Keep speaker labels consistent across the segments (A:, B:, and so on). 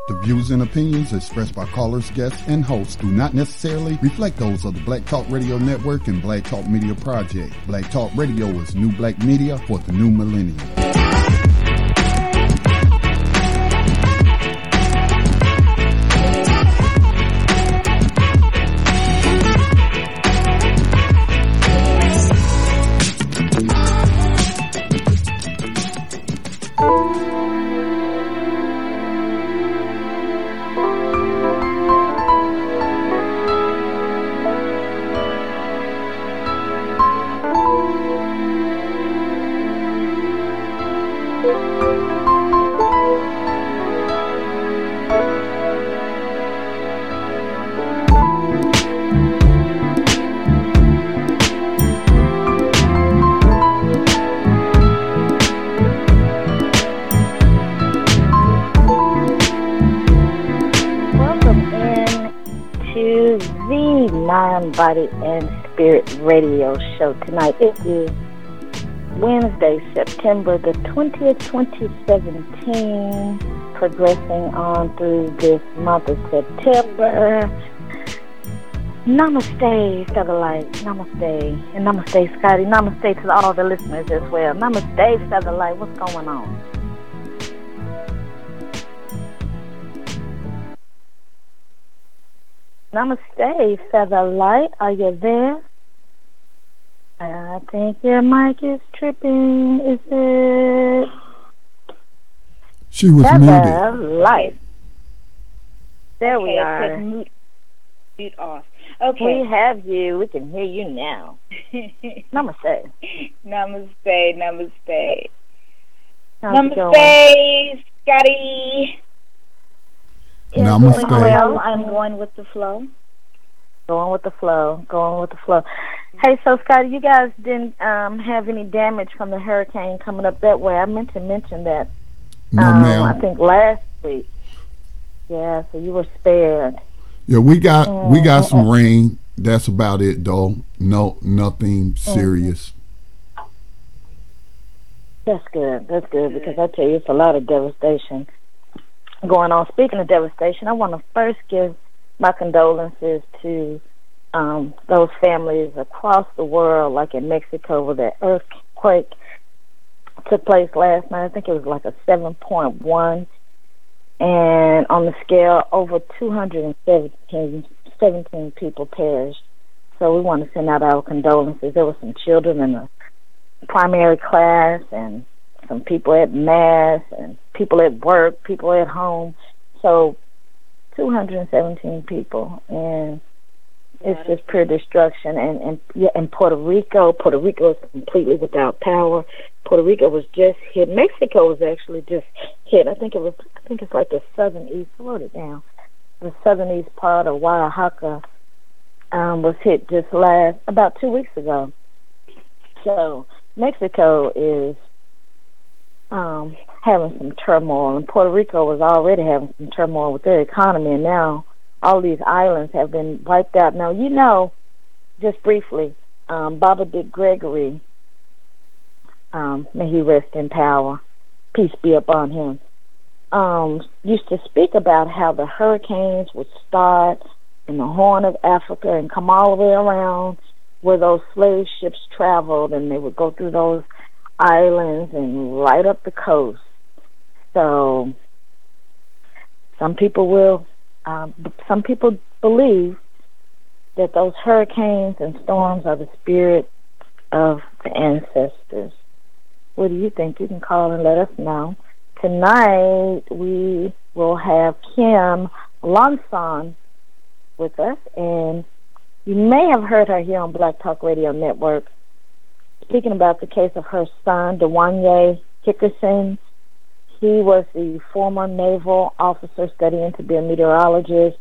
A: The views and opinions expressed by callers, guests, and hosts do not necessarily reflect those of the Black Talk Radio Network and Black Talk Media Project. Black Talk Radio is new black media for the new millennium.
B: Body and Spirit Radio Show tonight. It is Wednesday, September the 20th, 2017, progressing on through this month of September. Namaste, Featherlight. Namaste. And namaste, Scotty. Namaste to all the listeners as well. Namaste, Featherlight. What's going on? Namaste, Featherlight. Are you there? I think your mic is tripping. Is it?
A: She was
B: Featherlight. There we are.
C: Mute off. Okay.
B: We have you. We can hear you now. Namaste.
C: Namaste. Namaste.
B: Namaste,
C: Scotty.
A: Namaste.
C: Well, I'm going with the flow.
B: Going with the flow. Hey, so Scotty, you guys didn't have any damage from the hurricane coming up that way. I meant to mention that.
A: No, ma'am.
B: I think last week. Yeah, so you were spared.
A: Yeah, we got some rain. That's about it, though. No, nothing serious.
B: That's good. Because I tell you, it's a lot of devastation going on. Speaking of devastation, I want to first give my condolences to those families across the world, like in Mexico, where that earthquake took place last night. I think it was like a 7.1, and on the scale, over 217 people perished. So we want to send out our condolences. There were some children in the primary class, and some people at mass, and people at work, people at home. So 217 people, and it's just pure destruction. And Puerto Rico is completely without power. Puerto Rico was just hit. Mexico was actually just hit. I think it's like the southern east. I wrote it down. The southern east part of Oaxaca was hit just about 2 weeks ago. So Mexico is having some turmoil, and Puerto Rico was already having some turmoil with their economy, and now all these islands have been wiped out. Now, you know, just briefly, Baba Dick Gregory, may he rest in power, peace be upon him, used to speak about how the hurricanes would start in the Horn of Africa and come all the way around where those slave ships traveled, and they would go through those islands and right up the coast. So some people believe that those hurricanes and storms are the spirit of the ancestors. What do you think? You can call and let us know. Tonight we will have Kim Lonson with us, and you may have heard her here on Black Talk Radio Network speaking about the case of her son, Dewanya Hickerson. He was the former naval officer studying to be a meteorologist,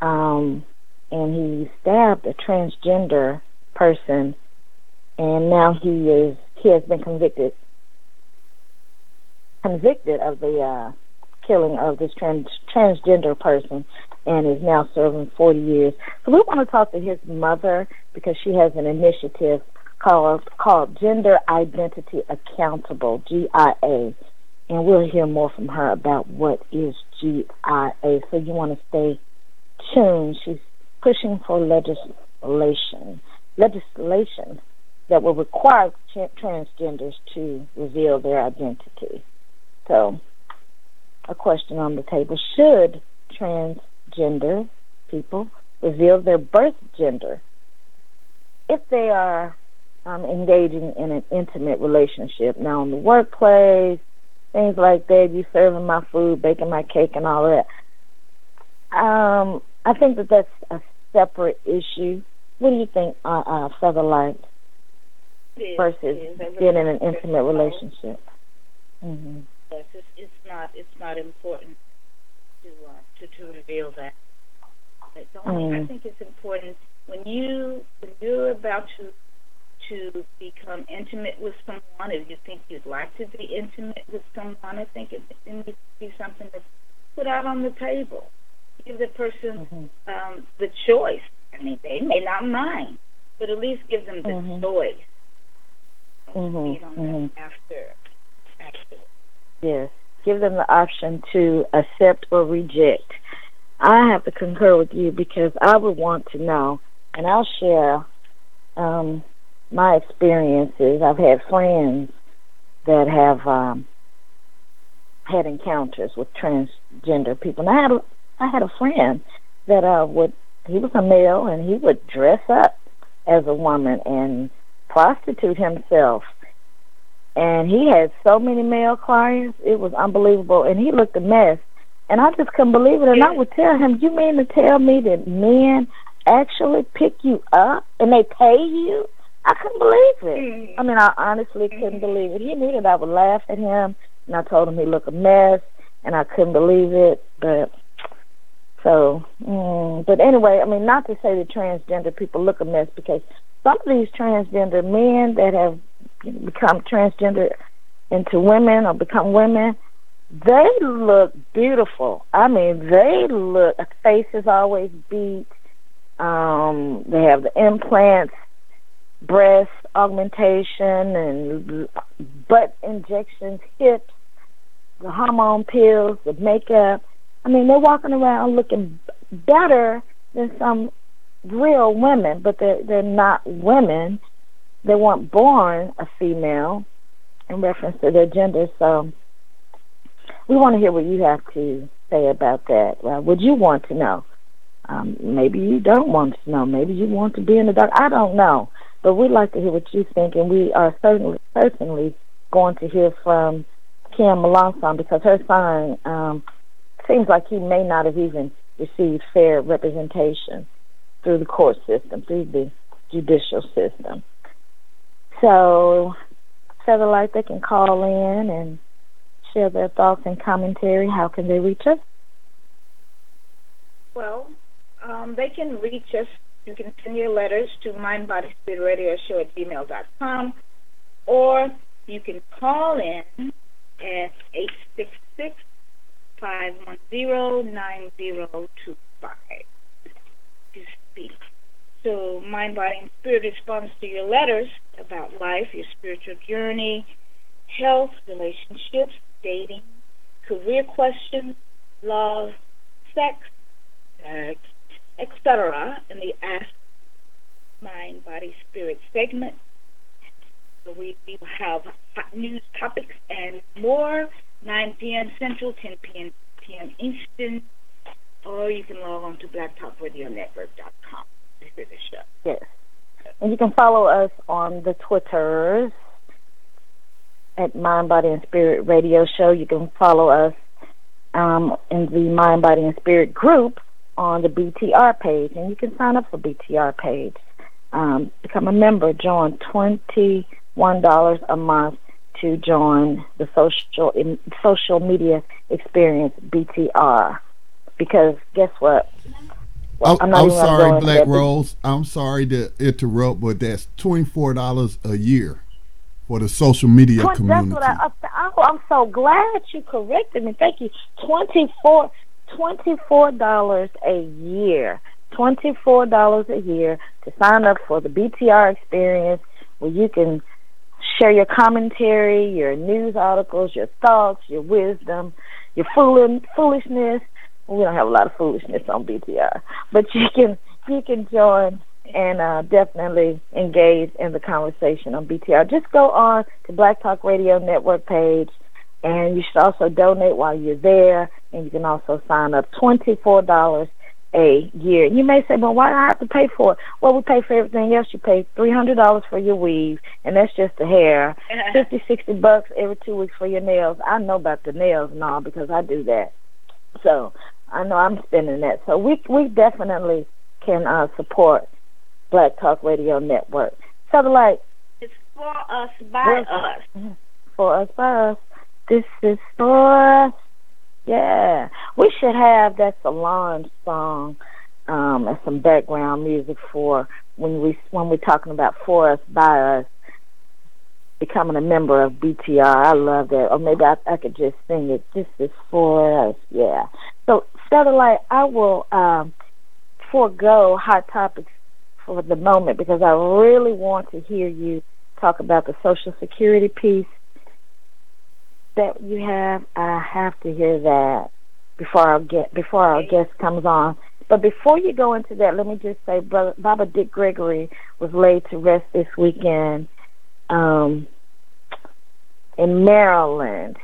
B: and he stabbed a transgender person, and now he has been convicted of the killing of this transgender person, and is now serving 40 years. So we want to talk to his mother, because she has an initiative called Gender Identity Accountable, GIA. and we'll hear more from her about what is GIA. So you want to stay tuned. She's pushing for legislation that will require transgenders to reveal their identity. So, a question on the table: should transgender people reveal their birth gender if they are engaging in an intimate relationship? Now, in the workplace, things like that, you serving my food, baking my cake, and all that. I think that that's a separate issue. What do you think, Featherlight, versus being in an intimate relationship? Mm-hmm.
C: Yes, it's not important to reveal that. I think it's important when you're about to become intimate with someone. If you think you'd like to be intimate with someone, I think it needs to be something that's put out on the table. Give the person the choice. I mean, they may not mind, but at least give them the choice. After.
B: Yes, give them the option to accept or reject. I have to concur with you because I would want to know, and I'll share my experiences. I've had friends that have had encounters with transgender people. And I had a friend that he was a male, and he would dress up as a woman and prostitute himself. And he had so many male clients, it was unbelievable. And he looked a mess. And I just couldn't believe it. And I would tell him, you mean to tell me that men actually pick you up and they pay you? I couldn't believe it. I mean, I honestly couldn't believe it. He knew that I would laugh at him, and I told him he looked a mess, and I couldn't believe it. But anyway, I mean, not to say that transgender people look a mess, because some of these transgender men that have become transgender into women or become women, they look beautiful. I mean, their face is always beat. They have the implants, breast augmentation, and butt injections, hips, the hormone pills, the makeup. I mean, they're walking around looking better than some real women, but they're not women. They weren't born a female in reference to their gender. So we want to hear what you have to say about that. Would you want to know? Maybe you don't want to know. Maybe you want to be in the dark. I don't know. But we'd like to hear what you think, and we are certainly going to hear from Kim Malonson, because her son seems like he may not have even received fair representation through the court system, through the judicial system. So, Featherlight, they can call in and share their thoughts and commentary. How can they reach us?
C: Well, they can reach us. You can send your letters to mindbodyspiritradioshow@gmail.com, or you can call in at 866-510-9025 to speak. So Mind, Body, and Spirit responds to your letters about life, your spiritual journey, health, relationships, dating, career questions, love, sex, etc. in the Ask Mind, Body, Spirit segment. So we will have hot news topics and more, 9 p.m. Central, 10 p.m. Eastern, or you can log on to blacktalkradionetwork.com to hear the show.
B: Yes. And you can follow us on the Twitters at Mind, Body, and Spirit Radio Show. You can follow us in the Mind, Body, and Spirit group on the BTR page, and you can sign up for BTR page. Become a member. Join $21 a month to join the social media experience BTR. Because guess what? Well,
A: I'm sorry, Black Rose. I'm sorry to interrupt, but that's $24 a year for the social media community.
B: That's what I'm so glad you corrected me. Thank you. $24 a year. $24 a year to sign up for the BTR experience, where you can share your commentary, your news articles, your thoughts, your wisdom, your foolishness. We don't have a lot of foolishness on BTR, but you can join and definitely engage in the conversation on BTR. Just go on to Black Talk Radio Network page, and you should also donate while you're there, and you can also sign up. $24 a year. You may say, well, why do I have to pay for it? Well, we pay for everything else. You pay $300 for your weave, and that's just the hair. $50-$60 every 2 weeks for your nails. I know about the nails and all because I do that. So I know I'm spending that. So we definitely can support Black Talk Radio Network. So
C: it's for us, by us.
B: For us, by us. This is for us. Yeah. We should have that Solange song as some background music for when we're talking about for us, by us, becoming a member of BTR. I love that. Or maybe I could just sing it. This is for us. Yeah. So, Satellite, I will forego Hot Topics for the moment because I really want to hear you talk about the Social Security piece that you have. I have to hear that before our guest comes on. But before you go into that, let me just say, Brother Baba Dick Gregory was laid to rest this weekend in Maryland,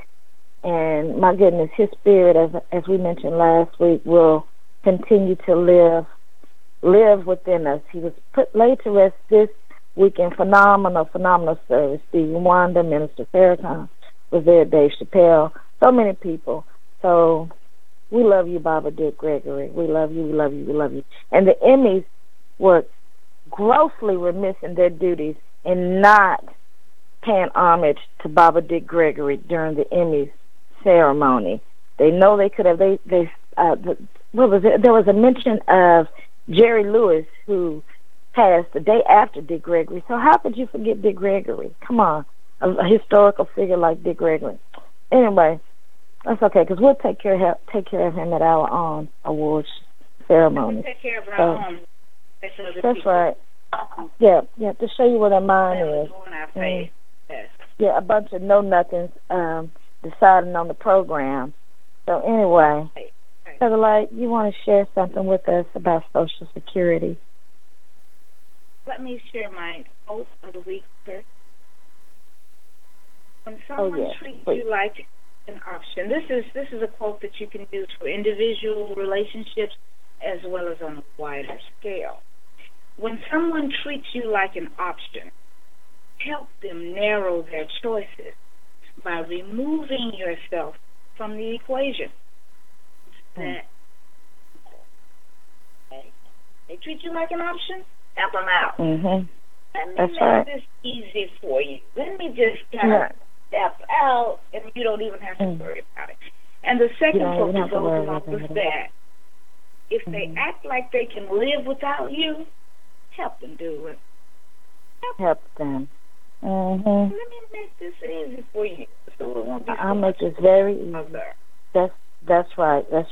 B: and my goodness, his spirit, as we mentioned last week, will continue to live within us. He was laid to rest this weekend. Phenomenal service. Stevie Wonder, Minister Farrakhan was there, Dave Chappelle, so many people. So we love you, Baba Dick Gregory. We love you, we love you, we love you. And the Emmys were grossly remiss in their duties in not paying homage to Baba Dick Gregory during the Emmys ceremony. They know they could have. What was it? There was a mention of Jerry Lewis, who passed the day after Dick Gregory. So how could you forget Dick Gregory? Come on, a historical figure like Dick Gregory. Anyway, that's okay because we'll take care of him at our own awards ceremony.
C: We'll take care of our own.
B: That's right. Yeah, to show you what our mind is. Yeah, a bunch of know-nothings deciding on the program. So anyway, Satellite, you want to share something with us about Social Security?
C: Let me share my quote of the week first. When someone treats you like an option, this is a quote that you can use for individual relationships as well as on a wider scale. When someone treats you like an option, help them narrow their choices by removing yourself from the equation. That they treat you like an option, help them out. Let me make this easy for you. Let me just kind of step out, and you don't even have to worry about it. And the second quote that goes along with that, if they act like they can live without you, help them do it.
B: Help them.
C: Let me make this easy for you. So it won't be
B: I'll make this very easy. That's right.
C: Yeah.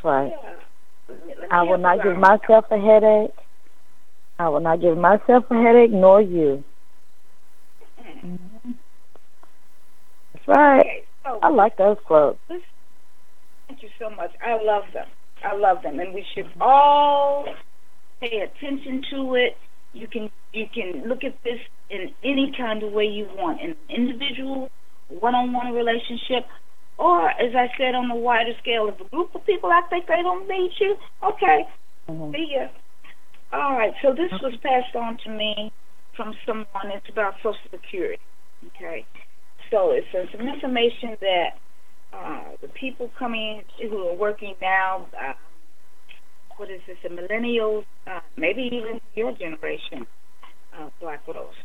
B: I will not give myself a headache. I will not give myself a headache, nor you. That's right.
C: Okay, so
B: I like those quotes.
C: Thank you so much. I love them, and we should all pay attention to it. You can look at this in any kind of way you want, in an individual, one-on-one relationship, or, as I said, on a wider scale. If a group of people act like they don't need you, okay, see ya. All right, so this was passed on to me from someone. It's about Social Security, okay? So it's some information that the people coming who are working now, what is this, the millennials, maybe even your generation, Black Widows.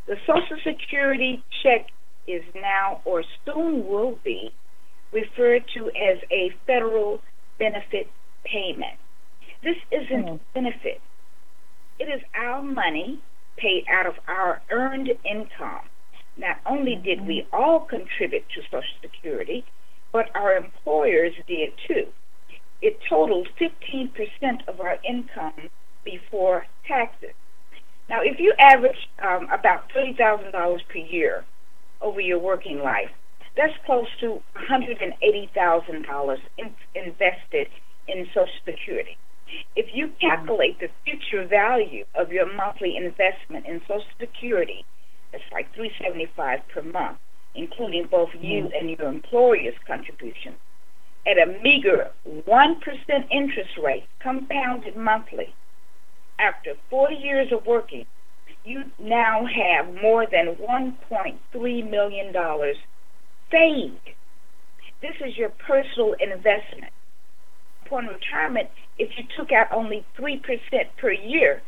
C: The Social Security check is now, or soon will be, referred to as a federal benefit payment. This isn't benefit. It is our money paid out of our earned income. Not only did we all contribute to Social Security, but our employers did too. It totaled 15% of our income before taxes. Now, if you average about $30,000 per year, over your working life. That's close to $180,000 invested in Social Security. If you calculate the future value of your monthly investment in Social Security, it's like $375 per month, including both you and your employer's contribution. At a meager 1% interest rate, compounded monthly, after 40 years of working, you now have more than $1.3 million saved. This is your personal investment. Upon retirement, if you took out only 3% per year,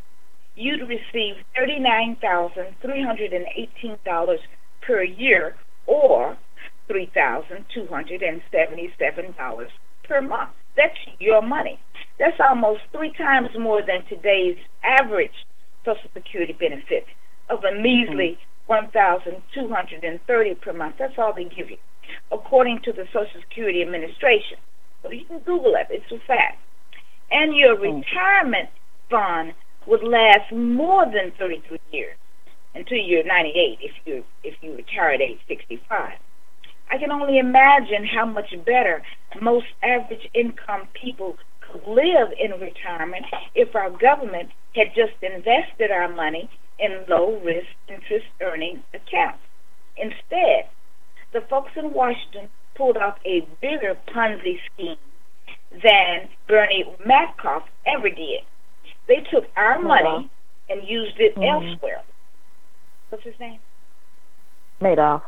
C: you'd receive $39,318 per year, or $3,277 per month. That's your money. That's almost 3 times more than today's average Social Security benefit of a measly $1,230 per month. That's all they give you, according to the Social Security Administration. So you can Google it. It's a fact. And your retirement fund would last more than 33 years until you're 98 if you retire at age 65. I can only imagine how much better most average income people could live in retirement if our government had just invested our money in low-risk interest-earning accounts. Instead, the folks in Washington pulled off a bigger Ponzi scheme than Bernie Madoff ever did. They took our money and used it elsewhere. What's his name?
B: Madoff.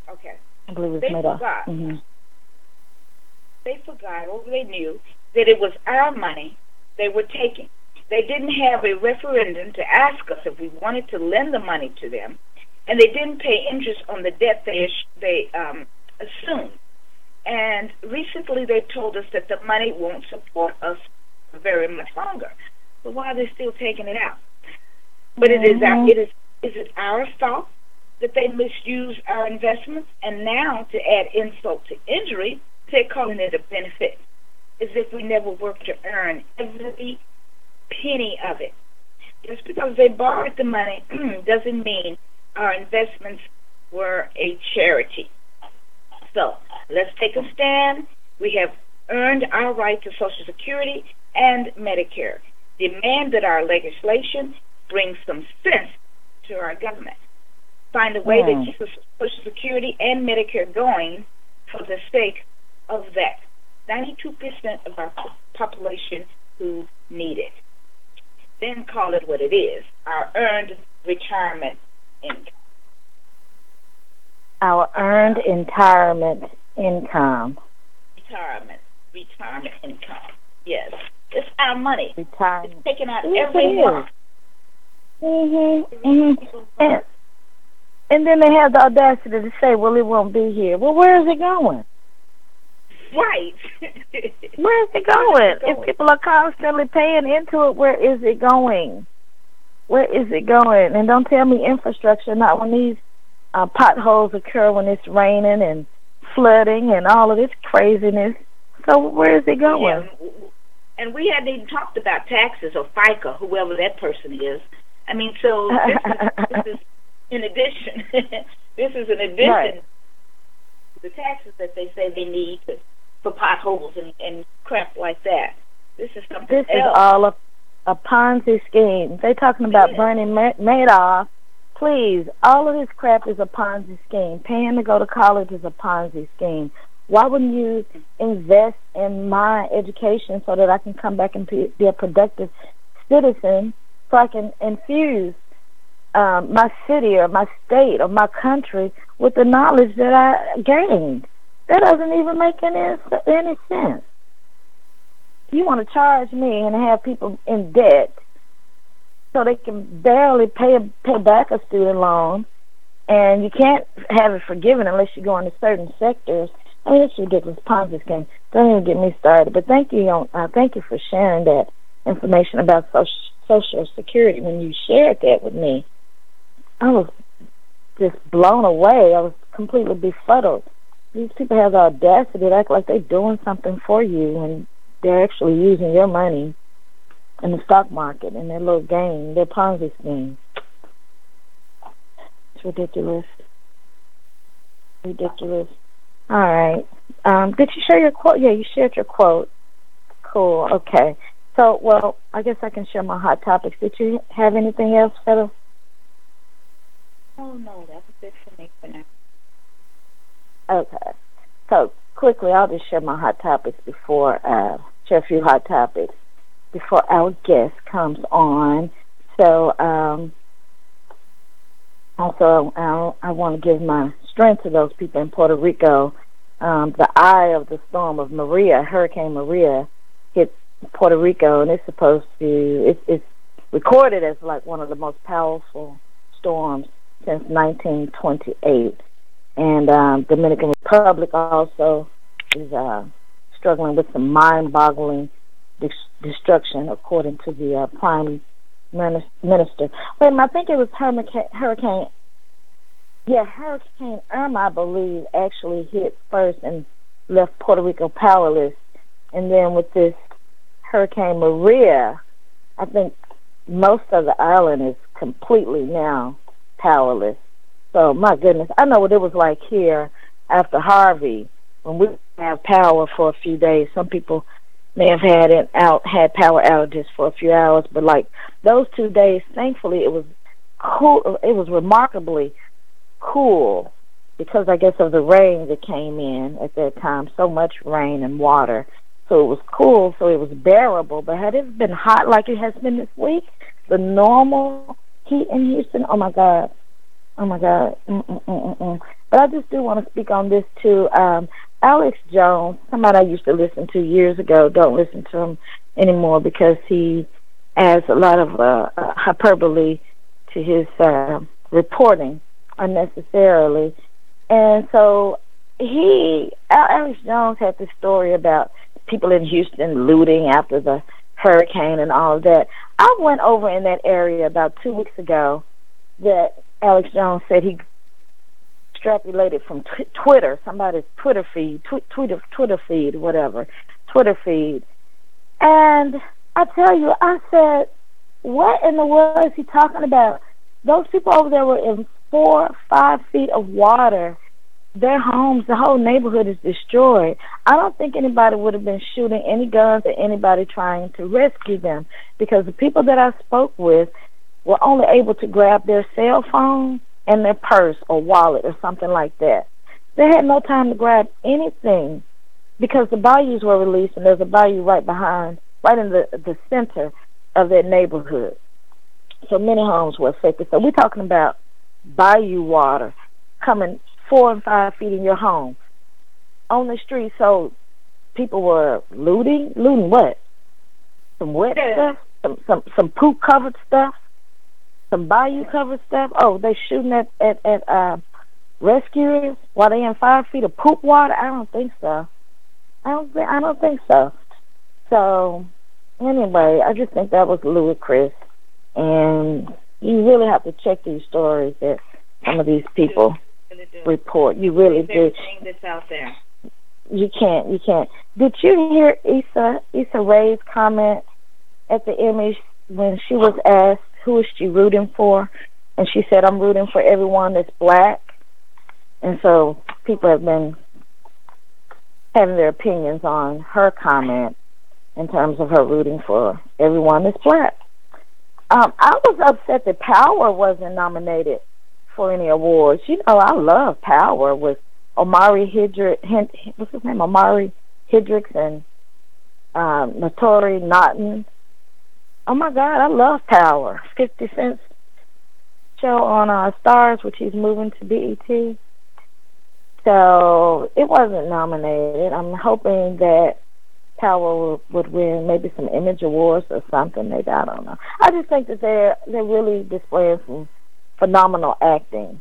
C: Okay.
B: I believe it's Madoff.
C: They forgot, or they knew, that it was our money they were taking. They didn't have a referendum to ask us if we wanted to lend the money to them, and they didn't pay interest on the debt they assumed. And recently they told us that the money won't support us for very much longer. So why are they still taking it out? But is it our fault that they misuse our investments? And now, to add insult to injury, they're calling it a benefit, as if we never worked to earn every penny of it. Just because they borrowed the money doesn't mean our investments were a charity. So let's take a stand. We have earned our right to Social Security and Medicare. Demand that our legislation brings some sense to our government. Find a way to keep Social Security and Medicare going for the sake of that 92% of our population who need it. Then call it what it is, our earned retirement income.
B: Our earned retirement income.
C: Retirement income. Yes. It's our money.
B: Retirement.
C: It's taken out every month.
B: And then they have the audacity to say, well, it won't be here. Well, where is it going?
C: Right.
B: Where is it going? If people are constantly paying into it, where is it going? Where is it going? And don't tell me infrastructure, not when these potholes occur when it's raining and flooding and all of this craziness. So where is it going?
C: Yeah. And we hadn't even talked about taxes or FICA, whoever that person is. I mean, so this is in addition. This is in addition to the taxes that they say they need for potholes and crap like that. This is something else.
B: This is all a Ponzi scheme. They're talking about Bernie Madoff. Please, all of this crap is a Ponzi scheme. Paying to go to college is a Ponzi scheme. Why wouldn't you invest in my education so that I can come back and be a productive citizen, so I can infuse my city or my state or my country with the knowledge that I gained? That doesn't even make any sense. You want to charge me and have people in debt so they can barely pay back a student loan, and you can't have it forgiven unless you go into certain sectors. I mean, it's ridiculous. Ponzi scheme. Don't even get me started. But thank you for sharing that information about Social Security. When you shared that with me, I was just blown away. I was completely befuddled. These people have the audacity to act like they're doing something for you when they're actually using your money in the stock market in their little game, their Ponzi scheme. It's ridiculous. Ridiculous. All right. Did you share your quote? Yeah, you shared your quote. Cool. Okay. So, well, I guess I can share my hot topics. Did you have anything else, Phil?
C: Oh, no, that was it for me for now.
B: Okay. So, quickly, I'll just share my hot topics before, share a few hot topics before our guest comes on. So, also, I want to give my strength to those people in Puerto Rico. The eye of the storm of Maria, Hurricane Maria, hit Puerto Rico, and it's recorded as like one of the most powerful storms since 1928. And Dominican Republic also is struggling with some mind-boggling destruction, according to the Prime Minister. Wait, I think it was Hurricane Irma, I believe, actually hit first and left Puerto Rico powerless. And then with this Hurricane Maria, I think most of the island is completely now powerless. So, my goodness, I know what it was like here after Harvey when we didn't have power for a few days. Some people may have had power outages for a few hours, but like those 2 days, thankfully, it was cool. It was remarkably cool because I guess of the rain that came in at that time. So much rain and water. So it was cool, so it was bearable. But had it been hot like it has been this week, the normal heat in Houston, oh my God. But I just do want to speak on this too. Alex Jones, somebody I used to listen to years ago, don't listen to him anymore because he adds a lot of hyperbole to his reporting unnecessarily. And so Alex Jones had this story about people in Houston looting after the hurricane and all of that. I went over in that area about 2 weeks ago that Alex Jones said he extrapolated from Twitter, somebody's Twitter feed, Twitter feed. And I tell you, I said, what in the world is he talking about? Those people over there were in 4 or 5 feet of water. Their homes, the whole neighborhood is destroyed. I don't think anybody would have been shooting any guns at anybody trying to rescue them because the people that I spoke with were only able to grab their cell phone and their purse or wallet or something like that. They had no time to grab anything because the bayous were released, and there's a bayou right in the center of that neighborhood. So many homes were affected. So we're talking about bayou water coming 4 and 5 feet in your home on the street. So people were looting what? Some wet stuff, some poop covered stuff. Some bayou covered stuff. Oh, they shooting at rescuers while they in 5 feet of poop water? I don't think so. I don't think so. So anyway, I just think that was ludicrous, and you really have to check these stories that some of these people report. You really do.
C: Everything that's out there.
B: You can't. Did you hear Issa Rae's comment at the Emmys when she was asked who is she rooting for? And she said, I'm rooting for everyone that's black. And so people have been having their opinions on her comment in terms of her rooting for everyone that's black. I was upset that Power wasn't nominated for any awards. You know, I love Power with Omari what's his name? Omari Hendricks and Notori Naughton. Oh my God, I love Power. 50 Cent's show on Stars, which he's moving to BET. So it wasn't nominated. I'm hoping that Power would win maybe some Image Awards or something. Maybe, I don't know. I just think that they're really displaying some phenomenal acting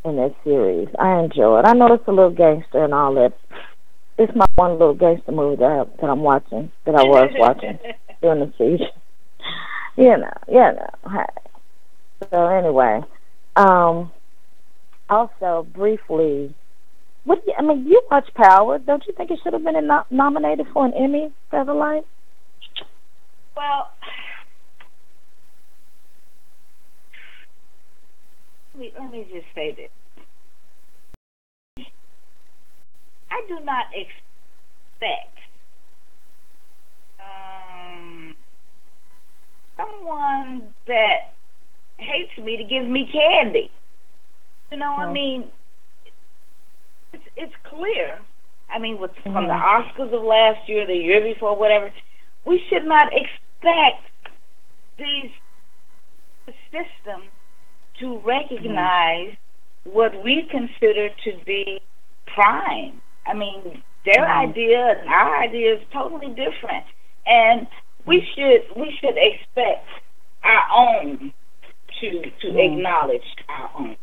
B: in that series. I enjoy it. I know it's a little gangster and all that. It's my one little gangster movie that I'm watching, that I was watching during the season. You know. So anyway, also briefly, you watch Power. Don't you think it should have been nominated for an Emmy, Featherlight?
C: Well, let me just say this. I do not expect someone that hates me to give me candy. You know, I mean, it's clear. I mean, from the Oscars of last year, the year before, whatever, we should not expect the system to recognize what we consider to be crime. I mean, their idea and our idea is totally different, and we should expect our own to acknowledge our own.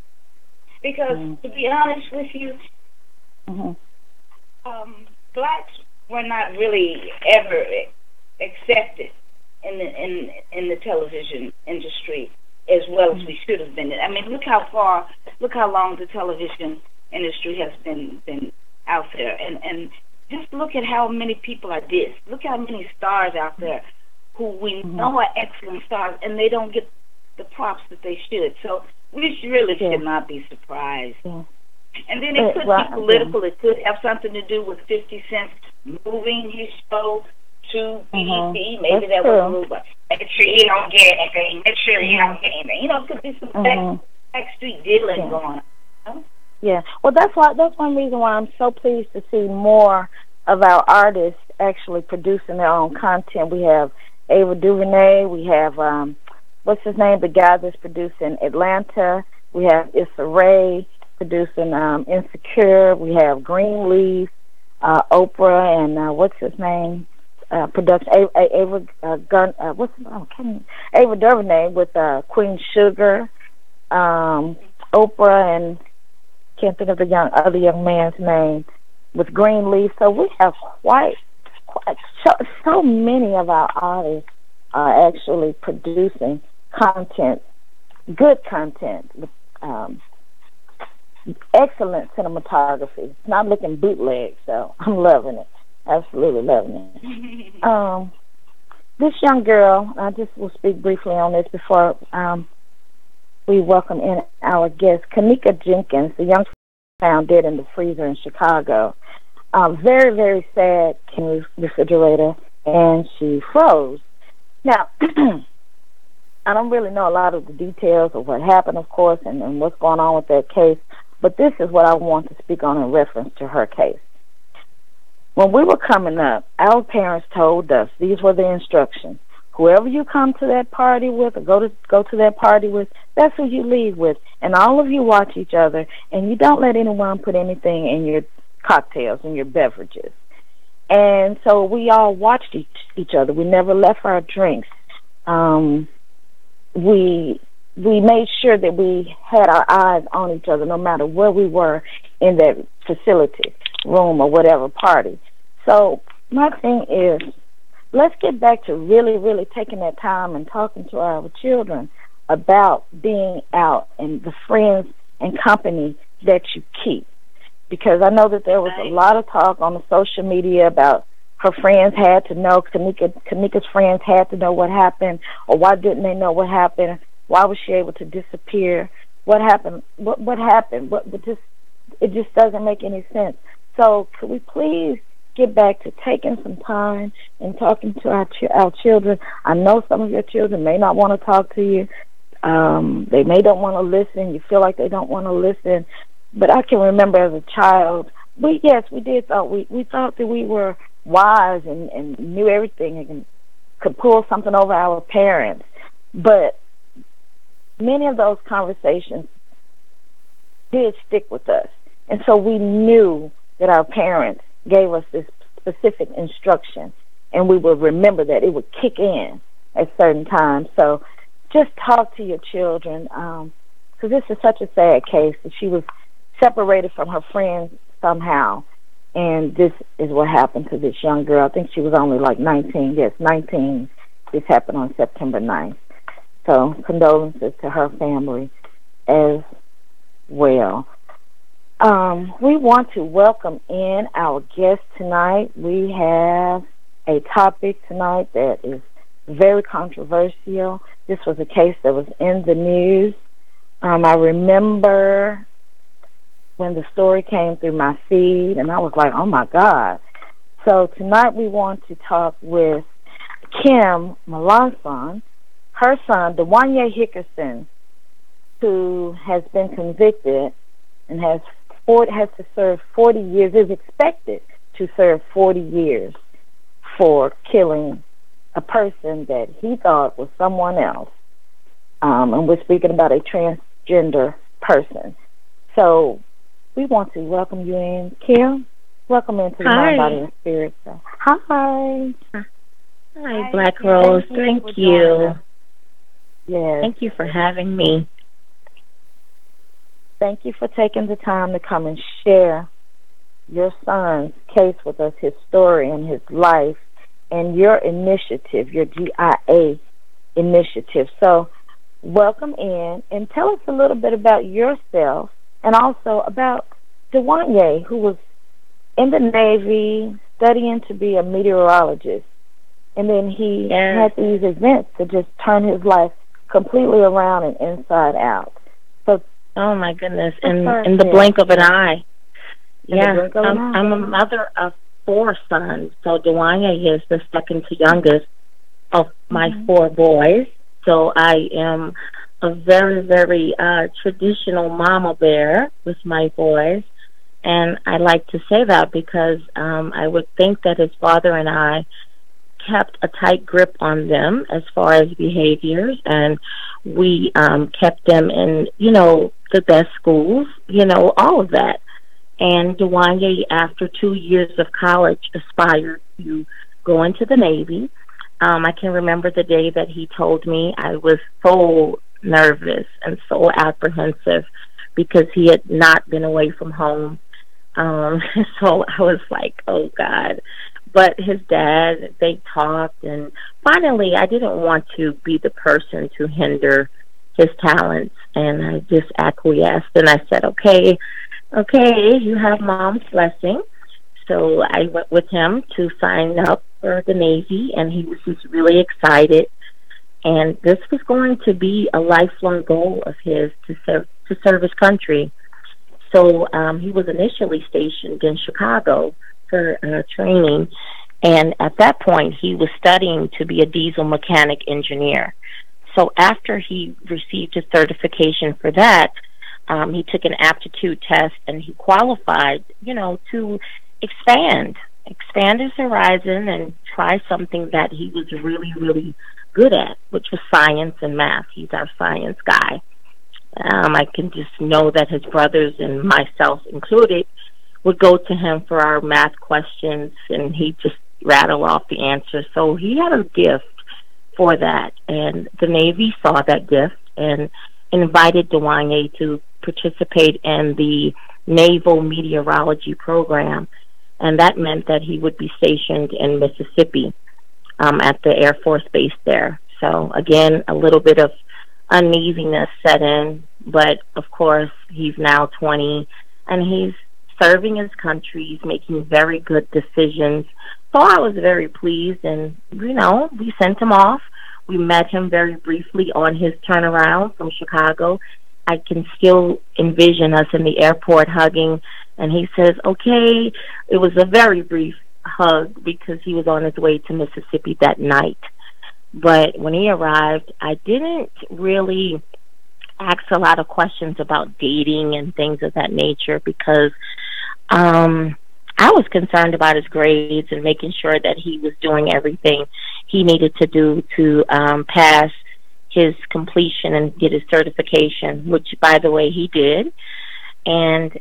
C: Because to be honest with you, blacks were not really ever accepted in the television industry as well as we should have been. I mean, look how long the television industry has been out there, and just look at how many people are dissed. Look how many stars out there who we know are excellent stars, and they don't get the props that they should. So we really should not be surprised. And then it could be political. It could have something to do with 50 Cent moving his show to BET. Maybe that was a move. Make sure you don't get anything. Make sure you don't get anything. You know, it could be some backstreet dealing going on.
B: Yeah. Well, that's one reason why I'm so pleased to see more of our artists actually producing their own content. We have Ava DuVernay. We have what's his name? The guy that's producing Atlanta. We have Issa Rae producing Insecure. We have Greenleaf, Oprah, and what's his name? Production Ava Ava DuVernay with Queen Sugar, Oprah, and can't think of the other young man's name with Greenleaf. So we have quite so many of our artists are actually producing content, good content, with excellent cinematography. It's not looking bootleg, so I'm loving it. Absolutely loving it. This young girl, I just will speak briefly on this before we welcome in our guest, Kanika Jenkins, the young found dead in the freezer in Chicago. Very, very sad in the refrigerator, and she froze. Now, I don't really know a lot of the details of what happened, of course, and what's going on with that case, but this is what I want to speak on in reference to her case. When we were coming up, our parents told us these were the instructions. Whoever you come to that party with or go to that party with, that's who you leave with. And all of you watch each other, and you don't let anyone put anything in your cocktails and your beverages. And so we all watched each other. We never left our drinks. We made sure that we had our eyes on each other no matter where we were in that facility, room, or whatever party. So my thing is, let's get back to really, really taking that time and talking to our children about being out and the friends and company that you keep. Because I know that there was a lot of talk on the social media about her friends had to know, Kanika's friends had to know what happened, or why didn't they know what happened? Why was she able to disappear? What happened? What happened? It just doesn't make any sense. So could we please get back to taking some time and talking to our children? I know some of your children may not want to talk to you. They may don't want to listen. You feel like they don't want to listen. But I can remember as a child, we did thought we thought that we were wise and knew everything and could pull something over our parents. But many of those conversations did stick with us. And so we knew that our parents gave us this specific instruction, and we would remember that it would kick in at certain times. So just talk to your children, because this is such a sad case that she was separated from her friends somehow, and this is what happened to this young girl. I think she was only like 19. Yes, 19. This happened on September 9th. So condolences to her family as well. We want to welcome in our guest tonight. We have a topic tonight that is very controversial. This was a case that was in the news. I remember when the story came through my feed, and I was like, oh, my God. So tonight we want to talk with Kim Melanson, her son, Dewanya Hickerson, who has been convicted and has to serve 40 years, is expected to serve 40 years for killing a person that he thought was someone else. And we're speaking about a transgender person. So we want to welcome you in. Kim, welcome into the Mind, Body, and Spirit. Hi.
D: Hi, Black Rose. Thank you.
B: Yes.
D: Thank you for having me.
B: Thank you for taking the time to come and share your son's case with us, his story and his life, and your initiative, your GIA initiative. So welcome in, and tell us a little bit about yourself and also about Dewanya, who was in the Navy studying to be a meteorologist. And then he had these events to just turn his life completely around and inside out. So,
D: oh my goodness! In the blink of an eye. Yeah, I'm a mother of 4 sons. So Dewanya is the second to youngest of my 4 boys. So I am a very, very traditional mama bear with my boys. And I like to say that because I would think that his father and I kept a tight grip on them as far as behaviors, and we kept them in, the best schools, all of that. And Dewanya, after 2 years of college, aspired to go into the Navy. I can remember the day that he told me. I was so nervous and so apprehensive because he had not been away from home. So I was like, oh, God. But his dad, they talked, and finally I didn't want to be the person to hinder his talents, and I just acquiesced, and I said, okay, you have Mom's blessing. So I went with him to sign up for the Navy, and he was just really excited, and this was going to be a lifelong goal of his to serve his country. So he was initially stationed in Chicago for training, and at that point he was studying to be a diesel mechanic engineer. So after he received his certification for that, he took an aptitude test, and he qualified, to expand his horizon and try something that he was really, really good at, which was science and math. He's our science guy. I can just know that his brothers and myself included would go to him for our math questions, and he'd just rattle off the answers. So he had a gift for that, and the Navy saw that gift and invited Dewanya to participate in the Naval Meteorology program, and that meant that he would be stationed in Mississippi at the Air Force Base there. So again, a little bit of uneasiness set in, but of course he's now 20, and he's serving his country. He's making very good decisions. So I was very pleased, and, we sent him off. We met him very briefly on his turnaround from Chicago. I can still envision us in the airport hugging, and he says, okay. It was a very brief hug because he was on his way to Mississippi that night. But when he arrived, I didn't really ask a lot of questions about dating and things of that nature because I was concerned about his grades and making sure that he was doing everything he needed to do to pass his completion and get his certification, which, by the way, he did. And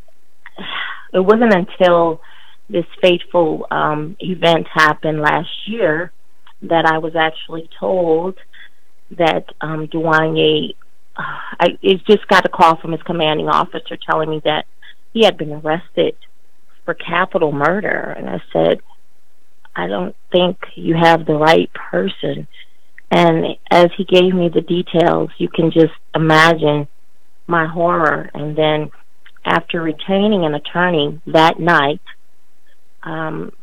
D: it wasn't until this fateful event happened last year that I was actually told that Dewanya, I just got a call from his commanding officer telling me that he had been arrested for capital murder. And I said, I don't think you have the right person. And as he gave me the details, you can just imagine my horror. And then after retaining an attorney that night,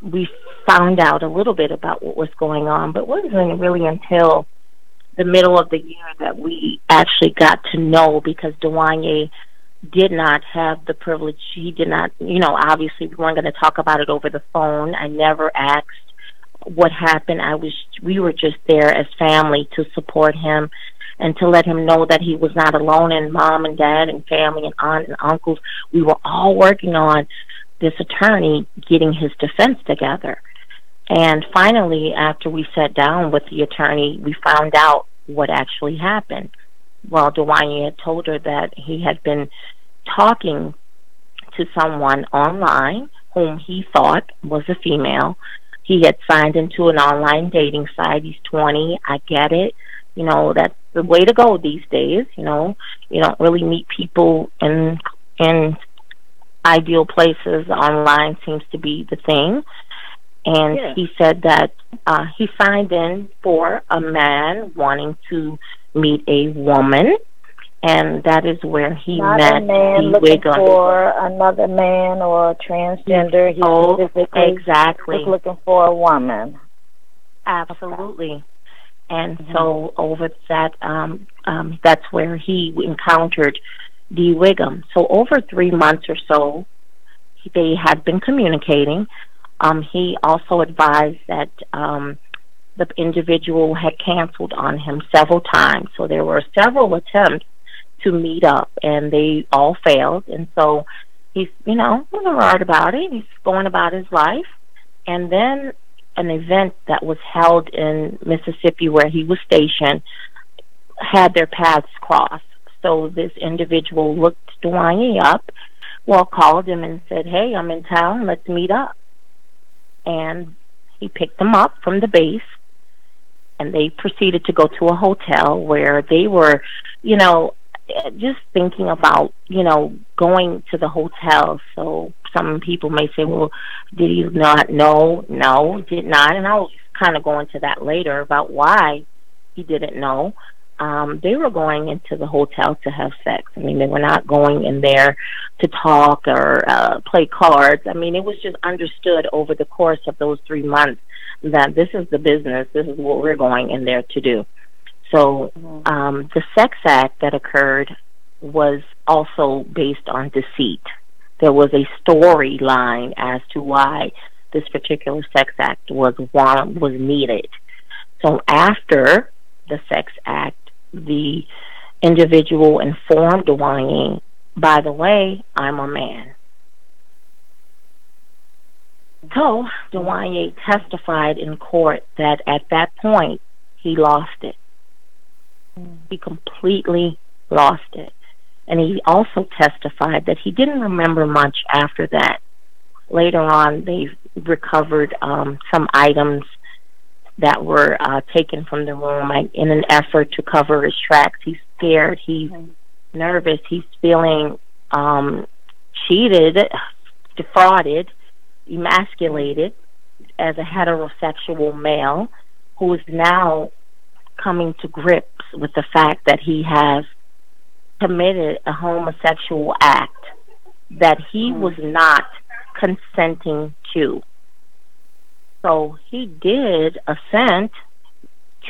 D: we found out a little bit about what was going on, but it wasn't really until the middle of the year that we actually got to know, because Dewanya did not have the privilege. He did not, obviously we weren't going to talk about it over the phone. I never asked what happened. We were just there as family to support him and to let him know that he was not alone, and mom and dad and family and aunt and uncles, we were all working on this attorney getting his defense together. And finally, after we sat down with the attorney, we found out what actually happened. Well, Dewanya had told her that he had been talking to someone online whom he thought was a female. He had signed into an online dating site. He's 20. I get it. That's the way to go these days. You don't really meet people in ideal places. Online seems to be the thing. And yeah. He said that he signed in for a man wanting to meet a woman, and that is where he
B: Not
D: met
B: a man looking for another man or transgender. He
D: exactly
B: was looking for a woman.
D: Absolutely. And so over that, that's where he encountered Dee Wiggum. So over 3 months or so, they had been communicating. He also advised that the individual had canceled on him several times. So there were several attempts to meet up, and they all failed. And so he's, wasn't worried about it. He's going about his life. And then an event that was held in Mississippi where he was stationed had their paths cross. So this individual looked Dewanya up, called him and said, "Hey, I'm in town. Let's meet up." And he picked them up from the base, and they proceeded to go to a hotel where they were, just thinking about, going to the hotel. So some people may say, well, did he not know? No, did not. And I'll kind of go into that later about why he didn't know. They were going into the hotel to have sex. I mean, they were not going in there to talk or play cards. I mean, it was just understood over the course of those 3 months that this is the business, this is what we're going in there to do. So the sex act that occurred was also based on deceit. There was a storyline as to why this particular sex act was needed. So after the sex act, the individual informed Dewanya, by the way, I'm a man. So Dewanya testified in court that at that point he lost it. He completely lost it. And he also testified that he didn't remember much after that. Later on, they recovered some items that were taken from the room in an effort to cover his tracks. He's scared. He's nervous. He's feeling cheated, defrauded, emasculated as a heterosexual male who is now coming to grips with the fact that he has committed a homosexual act that he was not consenting to. So he did assent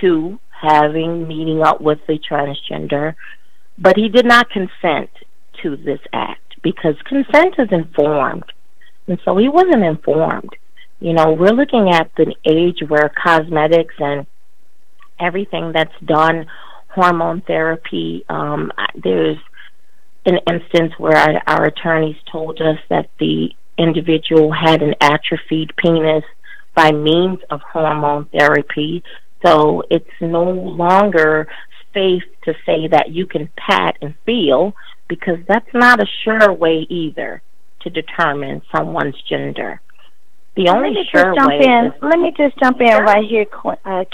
D: to meeting up with the transgender, but he did not consent to this act because consent is informed. And so he wasn't informed. We're looking at the age where cosmetics and everything that's done, hormone therapy, there's an instance where our attorneys told us that the individual had an atrophied penis by means of hormone therapy. So it's no longer safe to say that you can pat and feel, because that's not a sure way either to determine someone's gender. The only sure way is...
B: Let me just jump in right here,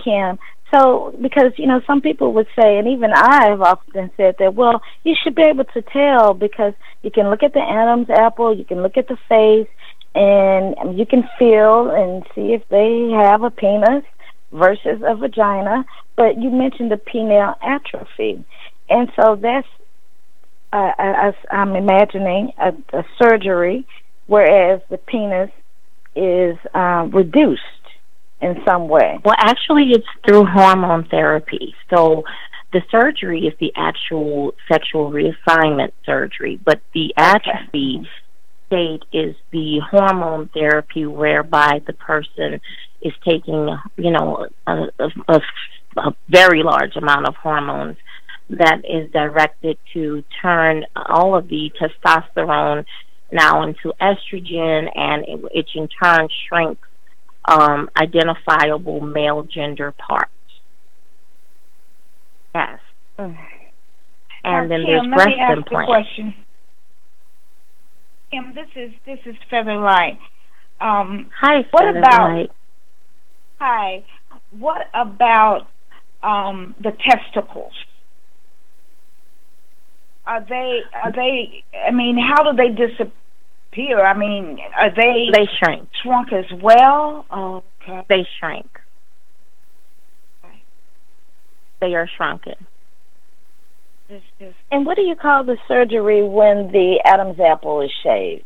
B: Kim. So, because, some people would say, and even I have often said that, well, you should be able to tell because you can look at the Adam's apple, you can look at the face, and you can feel and see if they have a penis versus a vagina. But you mentioned the penile atrophy. And so that's, I'm imagining a surgery, whereas the penis is reduced in some way.
D: Well, actually, it's through hormone therapy. So The surgery is the actual sexual reassignment surgery, but the atrophy state is the hormone therapy whereby the person is taking, a very large amount of hormones that is directed to turn all of the testosterone now into estrogen, and it in turn shrinks identifiable male gender parts. Yes. And then there's breast implants.
E: Kim, this is Featherlight.
D: Hi, Featherlight.
E: Hi. What about the testicles? Are they? I mean, how do they disappear? I mean, are they?
D: They shrink.
E: Shrunk as well. Oh, okay.
D: They shrink.
E: Okay.
D: They are shrunken.
B: And what do you call the surgery when the Adam's apple is shaved?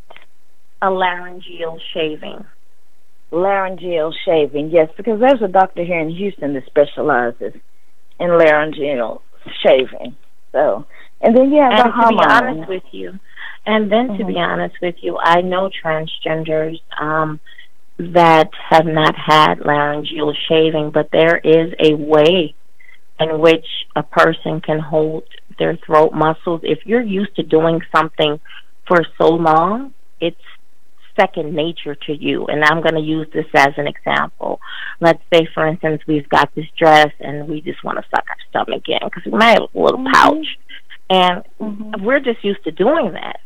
D: A laryngeal shaving.
B: Laryngeal shaving, yes, because there's a doctor here in Houston that specializes in laryngeal shaving. So, and then you have the hormone.
D: To be honest with you, to be honest with you, I know transgenders that have not had laryngeal shaving, but there is a way in which a person can hold their throat muscles. If you're used to doing something for so long, it's second nature to you. And I'm going to use this as an example. Let's say, for instance, we've got this dress and we just want to suck our stomach in because we might have a little pouch. And we're just used to doing that,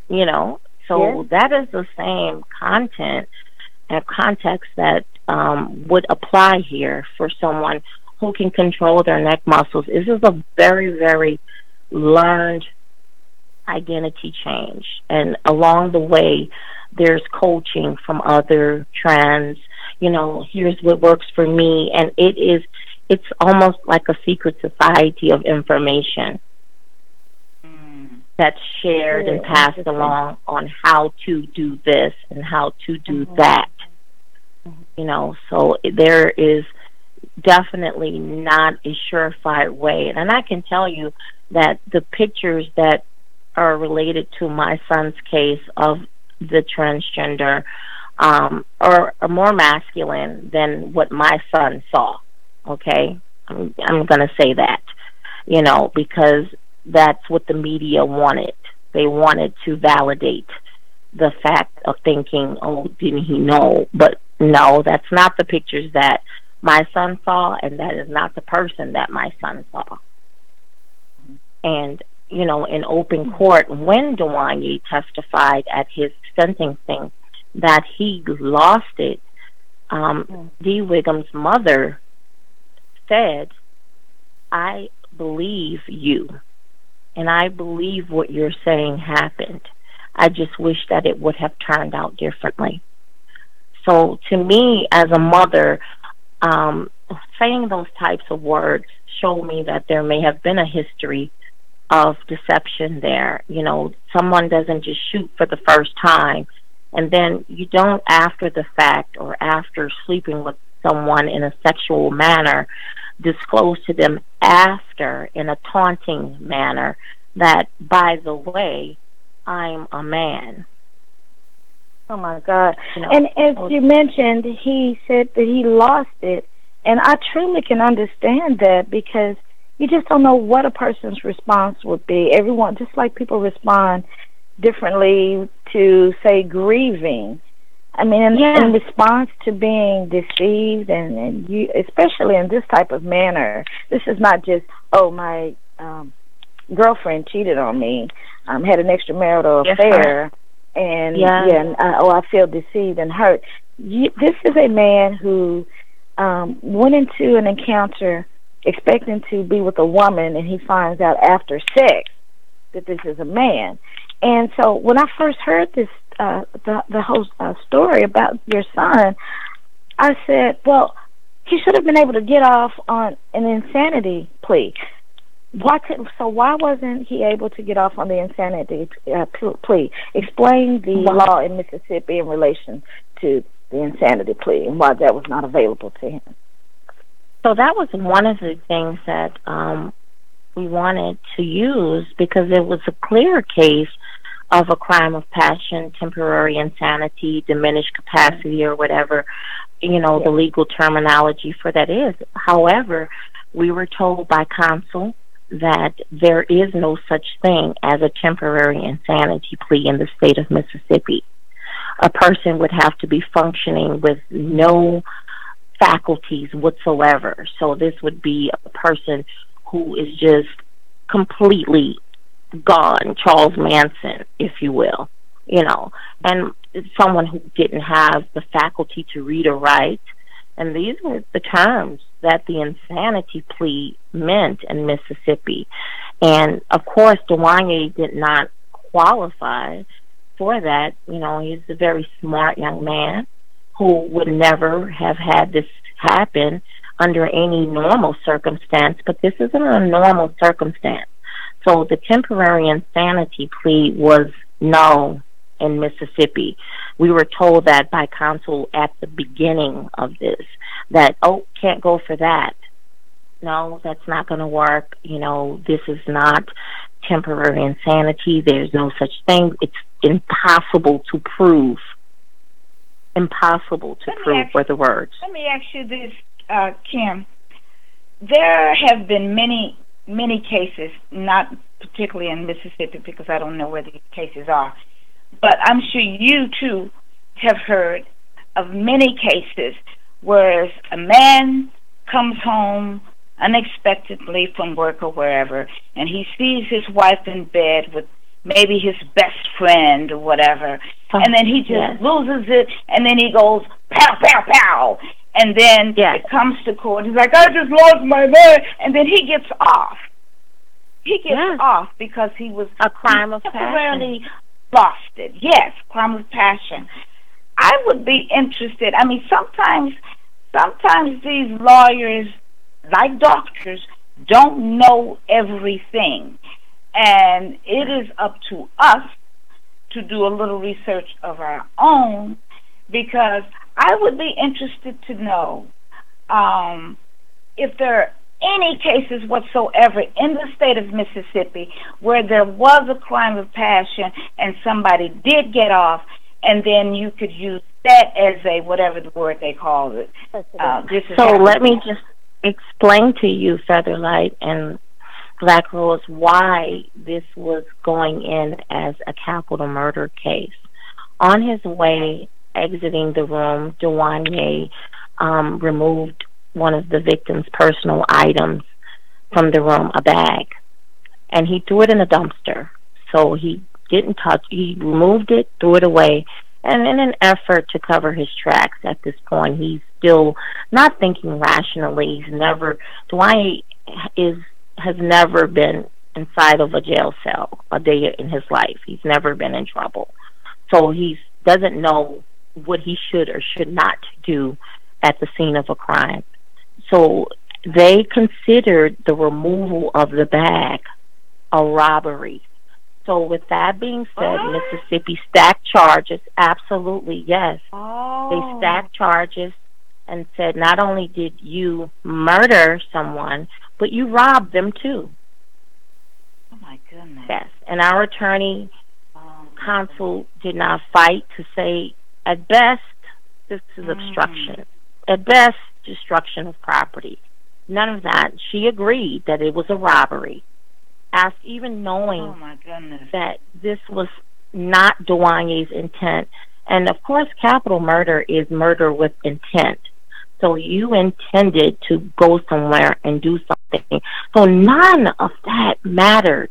D: So that is the same content and context that would apply here for someone who can control their neck muscles. This is a very, very learned identity change. And along the way, there's coaching from other trans, here's what works for me. And it's almost like a secret society of information that's shared and passed along on how to do this and how to do that. So there is definitely not a surefire way. And I can tell you that the pictures that are related to my son's case of the transgender are more masculine than what my son saw. Okay? I'm going to say that, because that's what the media wanted. They wanted to validate the fact of thinking, oh, didn't he know? But no, that's not the pictures that my son saw, and that is not the person that my son saw. And, in open court, when Dewanya testified at his sentencing that he lost it, Dee Wiggum's mother said, I believe you, and I believe what you're saying happened. I just wish that it would have turned out differently. So to me, as a mother, saying those types of words show me that there may have been a history of deception there. Someone doesn't just shoot for the first time, and then you don't, after the fact or after sleeping with someone in a sexual manner, disclose to them after in a taunting manner that, by the way, I'm a man.
B: Oh, my God. And as you mentioned, he said that he lost it. And I truly can understand that, because you just don't know what a person's response would be. Everyone, just like people respond differently to, say, grieving. I mean, in response to being deceived, and you, especially in this type of manner, this is not just, oh, my girlfriend cheated on me, had an extramarital affair. And I feel deceived and hurt. This is a man who went into an encounter expecting to be with a woman, and he finds out after sex that this is a man. And so when I first heard this, the whole story about your son, I said, well, he should have been able to get off on an insanity plea. Why wasn't he able to get off on the insanity plea? Explain the law in Mississippi in relation to the insanity plea and why that was not available to him.
D: So that was one of the things that we wanted to use because it was a clear case of a crime of passion, temporary insanity, diminished capacity, or whatever, the legal terminology for that is. However, we were told by counsel that there is no such thing as a temporary insanity plea in the state of Mississippi. A person would have to be functioning with no faculties whatsoever. So this would be a person who is just completely gone, Charles Manson, if you will, and someone who didn't have the faculty to read or write. And these were the terms that the insanity plea meant in Mississippi. And, of course, Dewanya did not qualify for that. He's a very smart young man who would never have had this happen under any normal circumstance, but this isn't a normal circumstance. So the temporary insanity plea was null in Mississippi. We were told that by counsel at the beginning of this, that, can't go for that. No, that's not going to work. This is not temporary insanity. There's no such thing. It's impossible to prove. Impossible to prove were the words.
E: Let me ask you this, Kim. There have been many cases, not particularly in Mississippi because I don't know where these cases are, but I'm sure you too have heard of many cases where a man comes home unexpectedly from work or wherever, and he sees his wife in bed with maybe his best friend or whatever, and then he just loses it, and then he goes pow, pow, pow, and then it comes to court. He's like, I just lost my man, and then he gets off. He gets off because he was
D: a crime of
E: temporarily
D: passion.
E: Lost it. Yes, crime of passion. I would be interested. I mean, sometimes these lawyers, like doctors, don't know everything. And it is up to us to do a little research of our own, because I would be interested to know if there are any cases whatsoever in the state of Mississippi where there was a crime of passion and somebody did get off, and then you could use that as a, whatever the word they call it.
D: So let me just explain to you, Featherlight and Black Rose, why this was going in as a capital murder case. On his way exiting the room, Dewanya removed one of the victim's personal items from the room, a bag, and he threw it in a dumpster. So he didn't touch, he removed it, threw it away, and in an effort to cover his tracks at this point, he's still not thinking rationally. Dewanya has never been inside of a jail cell a day in his life. He's never been in trouble. So he doesn't know what he should or should not do at the scene of a crime. So they considered the removal of the bag a robbery. So with that being said, Mississippi stacked charges. Absolutely, yes. They stacked charges and said not only did you murder someone, but you robbed them too.
E: Oh my goodness.
D: Yes, and our attorney counsel did not fight to say, at best, this is obstruction. At best, destruction of property. None of that. She agreed that it was a robbery. After even knowing that this was not Dewanya's intent. And of course, capital murder is murder with intent. So you intended to go somewhere and do something. So none of that mattered.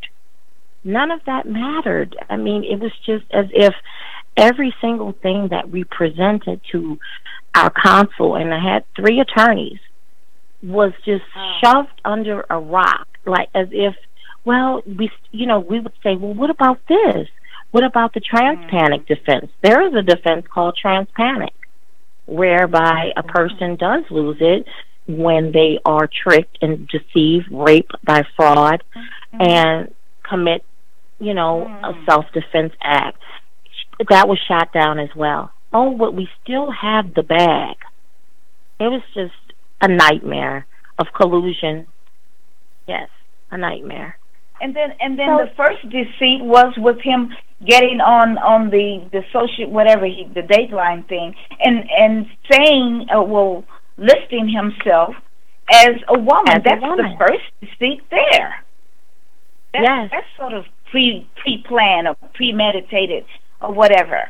D: None of that mattered. I mean, it was just as if every single thing that we presented to our counsel, and I had 3 attorneys, was just shoved under a rock, like as if, well, we would say, well, what about this? What about the trans-panic defense? There is a defense called trans-panic, whereby a person does lose it when they are tricked and deceived, raped by fraud, and commit, a self-defense act. That was shot down as well. Oh, but we still have the bag. It was just a nightmare of collusion. Yes, a nightmare.
E: And then the first deceit was with him getting on the social whatever the Dateline thing and saying listing himself as a woman. That's the first deceit there. That's sort of pre-planned or premeditated or whatever.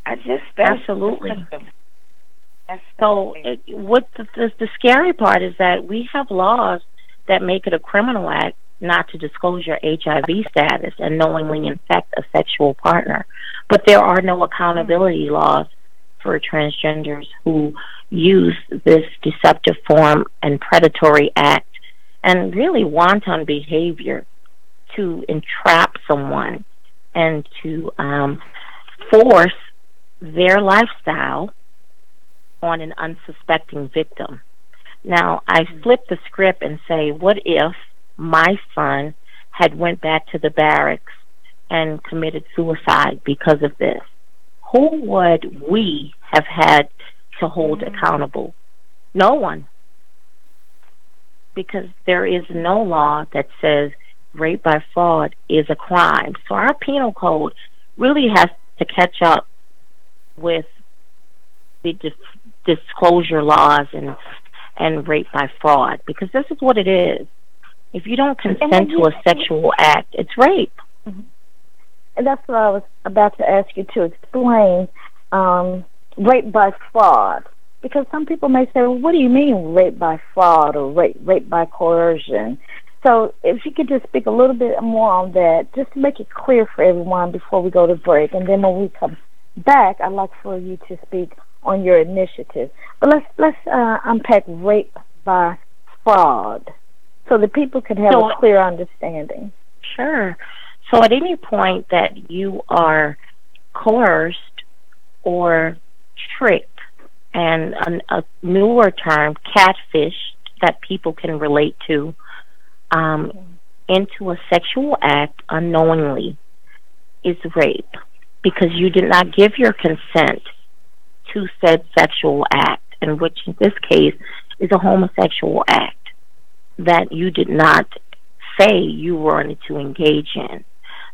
D: Absolutely. So what the scary part is that we have laws that make it a criminal act not to disclose your HIV status and knowingly infect a sexual partner. But there are no accountability laws for transgenders who use this deceptive form and predatory act and really wanton behavior to entrap someone and to force their lifestyle on an unsuspecting victim. Now, I flip the script and say, what if my son had went back to the barracks and committed suicide because of this? Who would we have had to hold accountable? No one. Because there is no law that says rape by fraud is a crime. So our penal code really has to catch up with the disclosure laws and rape by fraud, because this is what it is. If you don't consent to a sexual act, it's rape.
B: Mm-hmm. And that's what I was about to ask you to explain, rape by fraud. Because some people may say, well, what do you mean rape by fraud or rape by coercion? So if you could just speak a little bit more on that, just to make it clear for everyone before we go to break. And then when we come back, I'd like for you to speak on your initiative. But let's unpack rape by fraud so that people can have a clear understanding.
D: Sure. So at any point that you are coerced or tricked, and a newer term, catfish, that people can relate to, into a sexual act unknowingly is rape, because you did not give your consent to said sexual act, in which in this case is a homosexual act that you did not say you wanted to engage in.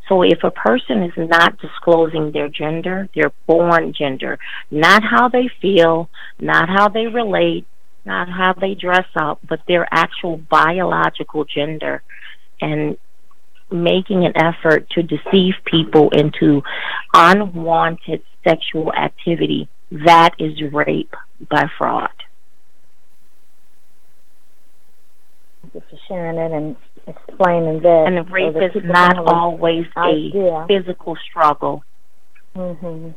D: So if a person is not disclosing their gender, their born gender, not how they feel, not how they relate, not how they dress up, but their actual biological gender, and making an effort to deceive people into unwanted sexual activity, that is rape by fraud.
B: Thank you for sharing it and explaining that.
D: And rape is not always a physical struggle.
B: Mm-hmm.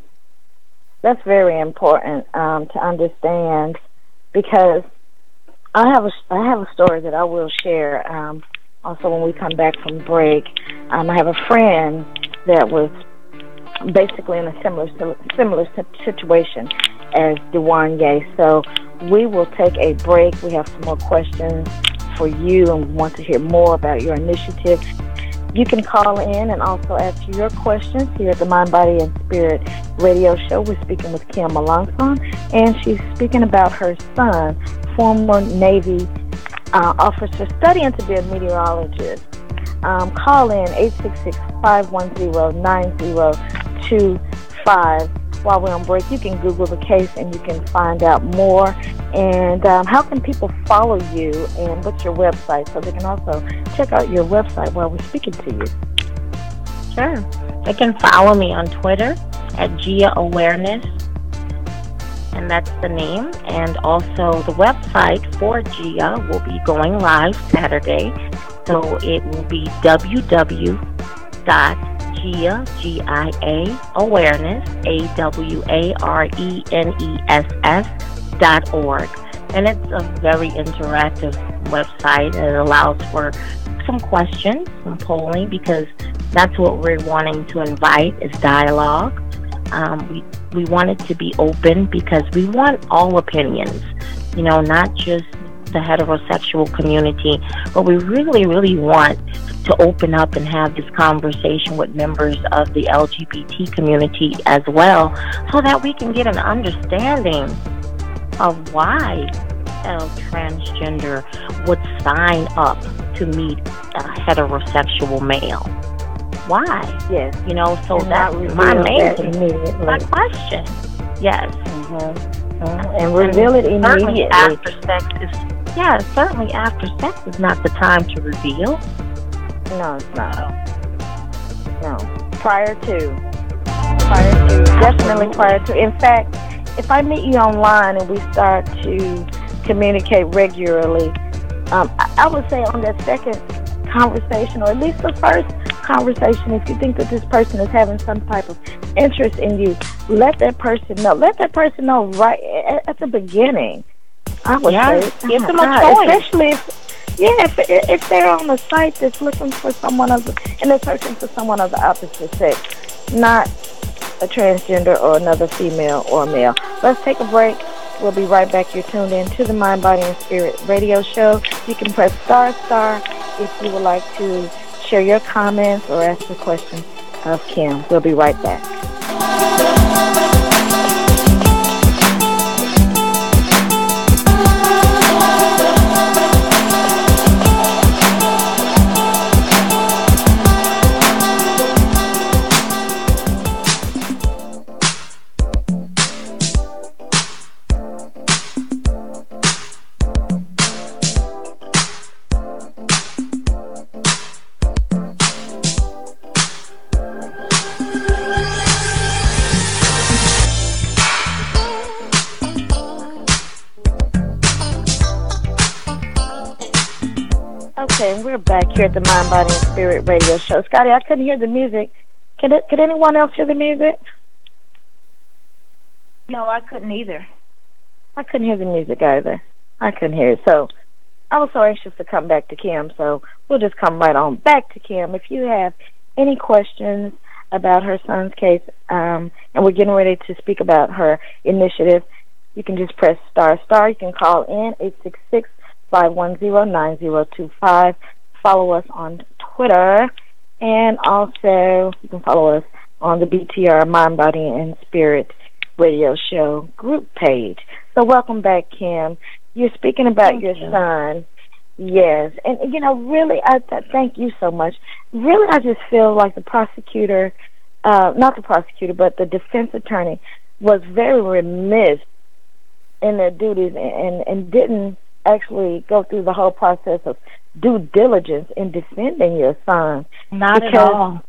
B: That's very important to understand, because I have a story that I will share. Also, when we come back from break, I have a friend that was basically in a similar situation as Dewanya. So we will take a break. We have some more questions for you and want to hear more about your initiative. You can call in and also ask your questions here at the Mind, Body, and Spirit radio show. We're speaking with Kim Alonson, and she's speaking about her son, former Navy officer studying to be a meteorologist. Call in 866-510-9025. While we're on break, you can Google the case and you can find out more. And how can people follow you, and what's your website, so they can also check out your website while we're speaking to you?
D: Sure. They can follow me on Twitter at Gia Awareness, and that's the name. And also the website for Gia will be going live Saturday. So it will be www.Gia.awareness, AWARENESS.org. And it's a very interactive website. It allows for some questions, some polling, because that's what we're wanting to invite, is dialogue. We want it to be open because we want all opinions, not just the heterosexual community, but we really, really want to open up and have this conversation with members of the LGBT community as well, so that we can get an understanding of why a transgender would sign up to to meet a heterosexual male. Why?
B: Yes.
D: You know, so that's my main my question. Yes.
B: And reveal it immediately.
D: Certainly after sex is not the time to reveal.
B: No, it's not. No. Prior to. Definitely prior to. In fact, if I meet you online and we start to communicate regularly, I would say on that second conversation, or at least the first conversation, if you think that this person is having some type of interest in you, let that person know. Let that person know right at the beginning. I would say,
D: give them a choice.
B: Especially if they're on a site that's looking for someone and they're searching for someone of the opposite sex, not a transgender or another female or male. Let's take a break. We'll be right back. You're tuned in to the Mind, Body, and Spirit radio show. You can press ** if you would like to share your comments or ask a question of Kim. We'll be right back. Okay, and we're back here at the Mind, Body, and Spirit radio show. Scotty, I couldn't hear the music. Could anyone else hear the music?
E: No, I couldn't either.
B: I couldn't hear the music either. I couldn't hear it. So I was so anxious to come back to Kim, so we'll just come right on back to Kim. If you have any questions about her son's case, and we're getting ready to speak about her initiative, you can just press **. You can call in 866-510-9025. Follow us on Twitter, and also you can follow us on the BTR Mind, Body, and Spirit radio show group page. So welcome back, Kim. You're speaking about your son. Yes, and really, I thank you so much. Really, I just feel like the prosecutor, not the prosecutor, but the defense attorney was very remiss in their duties and didn't actually go through the whole process of due diligence in defending your son.
D: Not at all.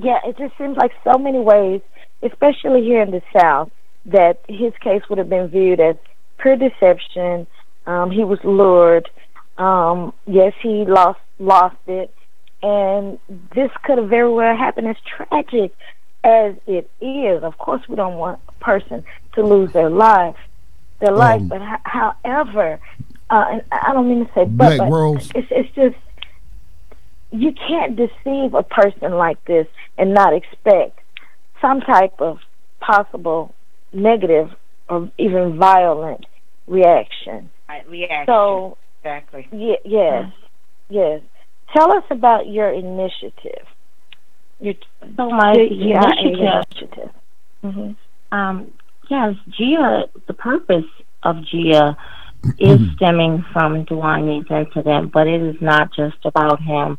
B: Yeah, it just seems like so many ways, especially here in the South, that his case would have been viewed as pure deception. He was lured. Yes, he lost it. And this could have very well happened. As tragic as it is, of course we don't want a person to lose their life. But however, and I don't mean to say but it's just, you can't deceive a person like this and not expect some type of possible negative or even violent reaction. So,
E: exactly.
B: Yes. Tell us about your initiative.
D: Your initiative.
B: Mm-hmm.
D: Yes, GIA, the purpose of GIA is stemming from Dewanya's incident, but it is not just about him.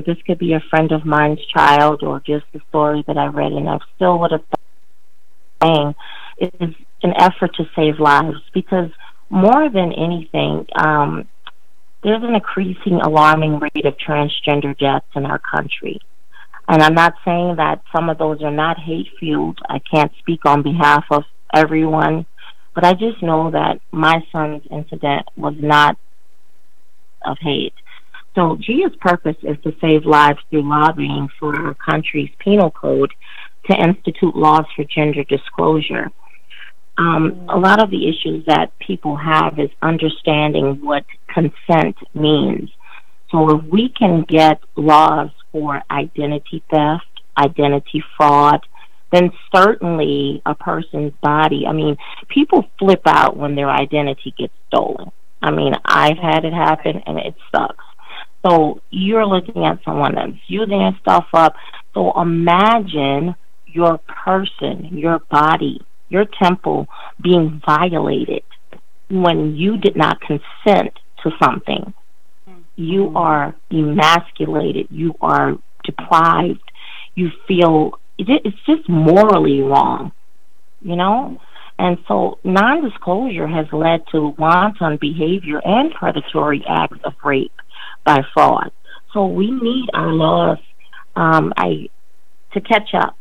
D: This could be a friend of mine's child or just the story that I read, and I still would have saying it is an effort to save lives, because more than anything, there's an increasing alarming rate of transgender deaths in our country. And I'm not saying that some of those are not hate-fueled. I can't speak on behalf of everyone, but I just know that my son's incident was not of hate. So GIA's purpose is to save lives through lobbying for our country's penal code to institute laws for gender disclosure. A lot of the issues that people have is understanding what consent means. So if we can get laws for identity theft, identity fraud, then certainly a person's body, people flip out when their identity gets stolen. I've had it happen, and it sucks. So you're looking at someone that's using their stuff up. So imagine your person, your body, your temple being violated when you did not consent to something. you are emasculated, you are deprived, you feel it's just morally wrong, you know? And so non-disclosure has led to wanton behavior and predatory acts of rape by fraud. So we need our laws to catch up.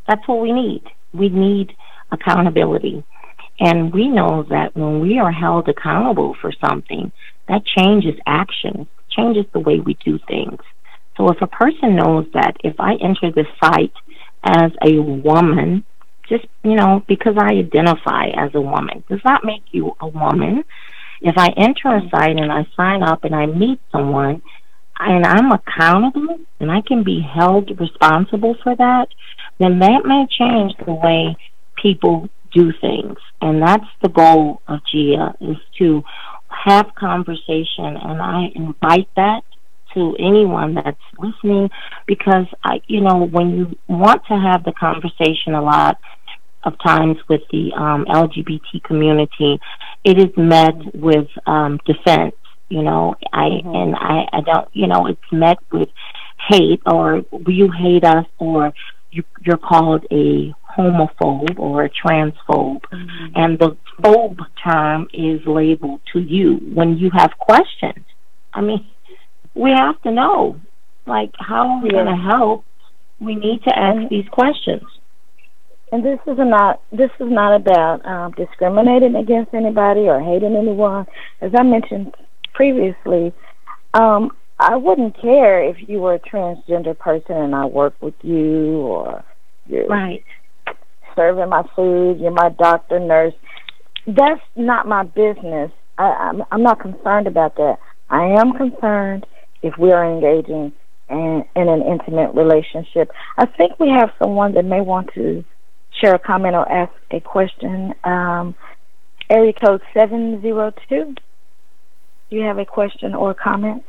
D: That's what we need. We need accountability. And we know that when we are held accountable for something, that changes actions, changes the way we do things. So if a person knows that if I enter this site as a woman, just, because I identify as a woman, does not make you a woman. If I enter a site and I sign up and I meet someone and I'm accountable and I can be held responsible for that, then that may change the way people do things. And that's the goal of GIA, is to have conversation. And I invite that to anyone that's listening, because when you want to have the conversation, a lot of times with the LGBT community, it is met with defense. I don't. It's met with hate, or you hate us, or you're called a homophobe or a transphobe, and the phobe term is labeled to you when you have questions. I mean, we have to know, how are we going to help? We need to ask these questions.
B: And this is not about discriminating against anybody or hating anyone. As I mentioned previously, I wouldn't care if you were a transgender person and I work with you, or you're serving my food, you're my doctor, nurse. That's not my business. I'm not concerned about that. I am concerned if we are engaging in an intimate relationship. I think we have someone that may want to share a comment or ask a question. Area code 702. Do you have a question or a comment?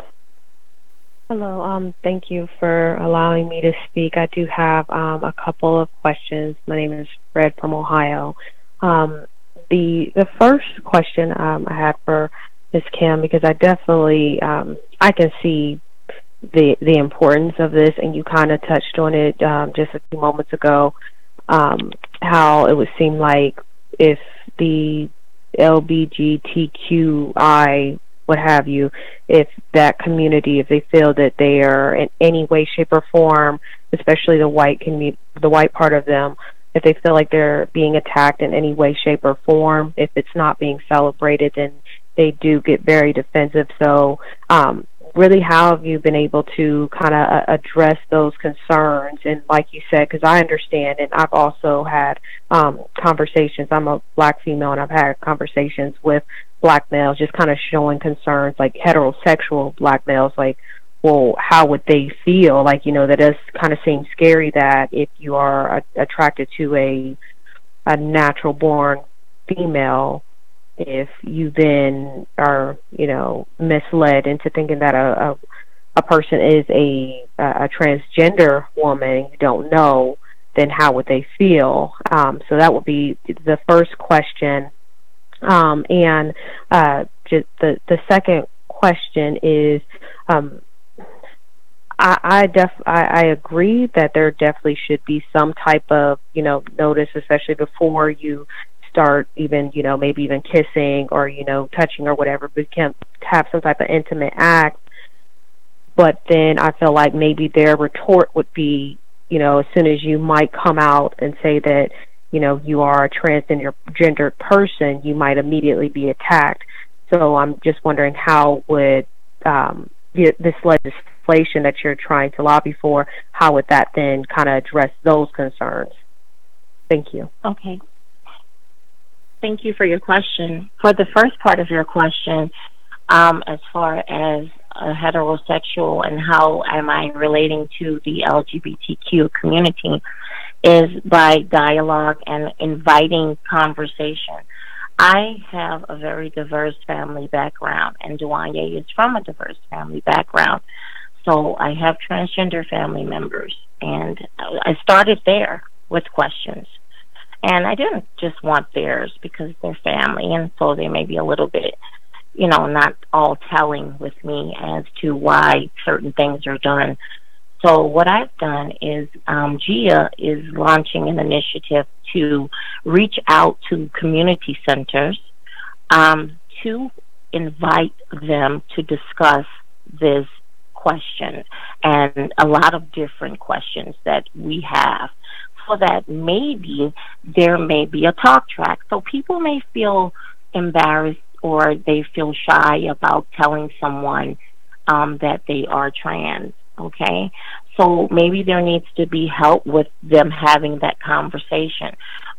F: Hello. Thank you for allowing me to speak. I do have a couple of questions. My name is Fred from Ohio. The first question I had for Ms. Kim, because I definitely I can see the importance of this, and you kind of touched on it just a few moments ago. How it would seem like if the LGBTQI, what have you, if that community, if they feel that they are in any way, shape, or form, especially the white part of them, if they feel like they're being attacked in any way, shape, or form, if it's not being celebrated, then they do get very defensive. So really, how have you been able to kind of address those concerns? And like you said, because I understand, and I've also had conversations, I'm a black female, and I've had conversations with black males just kind of showing concerns, like heterosexual black males, like, well, how would they feel? Like, that does kind of seem scary that if you are attracted to a natural-born female, if you then are, misled into thinking that a person is a transgender woman, you don't know, then how would they feel? So that would be the first question. And just the second question is, I agree that there definitely should be some type of, notice, especially before you start even, maybe even kissing or, touching or whatever, but can have some type of intimate act. But then I feel like maybe their retort would be, as soon as you might come out and say that, you are a transgender person, you might immediately be attacked. So I'm just wondering, how would this legislation that you're trying to lobby for, how would that then kind of address those concerns? Thank you.
D: Okay. Thank you for your question. For the first part of your question, as far as a heterosexual and how am I relating to the LGBTQ community, is by dialogue and inviting conversation. I have a very diverse family background, and Dewanya is from a diverse family background. So I have transgender family members, and I started there with questions. And I didn't just want theirs because they're family, and so they may be a little bit, not all telling with me as to why certain things are done. So what I've done is GIA is launching an initiative to reach out to community centers to invite them to discuss this question and a lot of different questions that we have, so that maybe there may be a talk track. So people may feel embarrassed or they feel shy about telling someone that they are trans. Okay, so maybe there needs to be help with them having that conversation.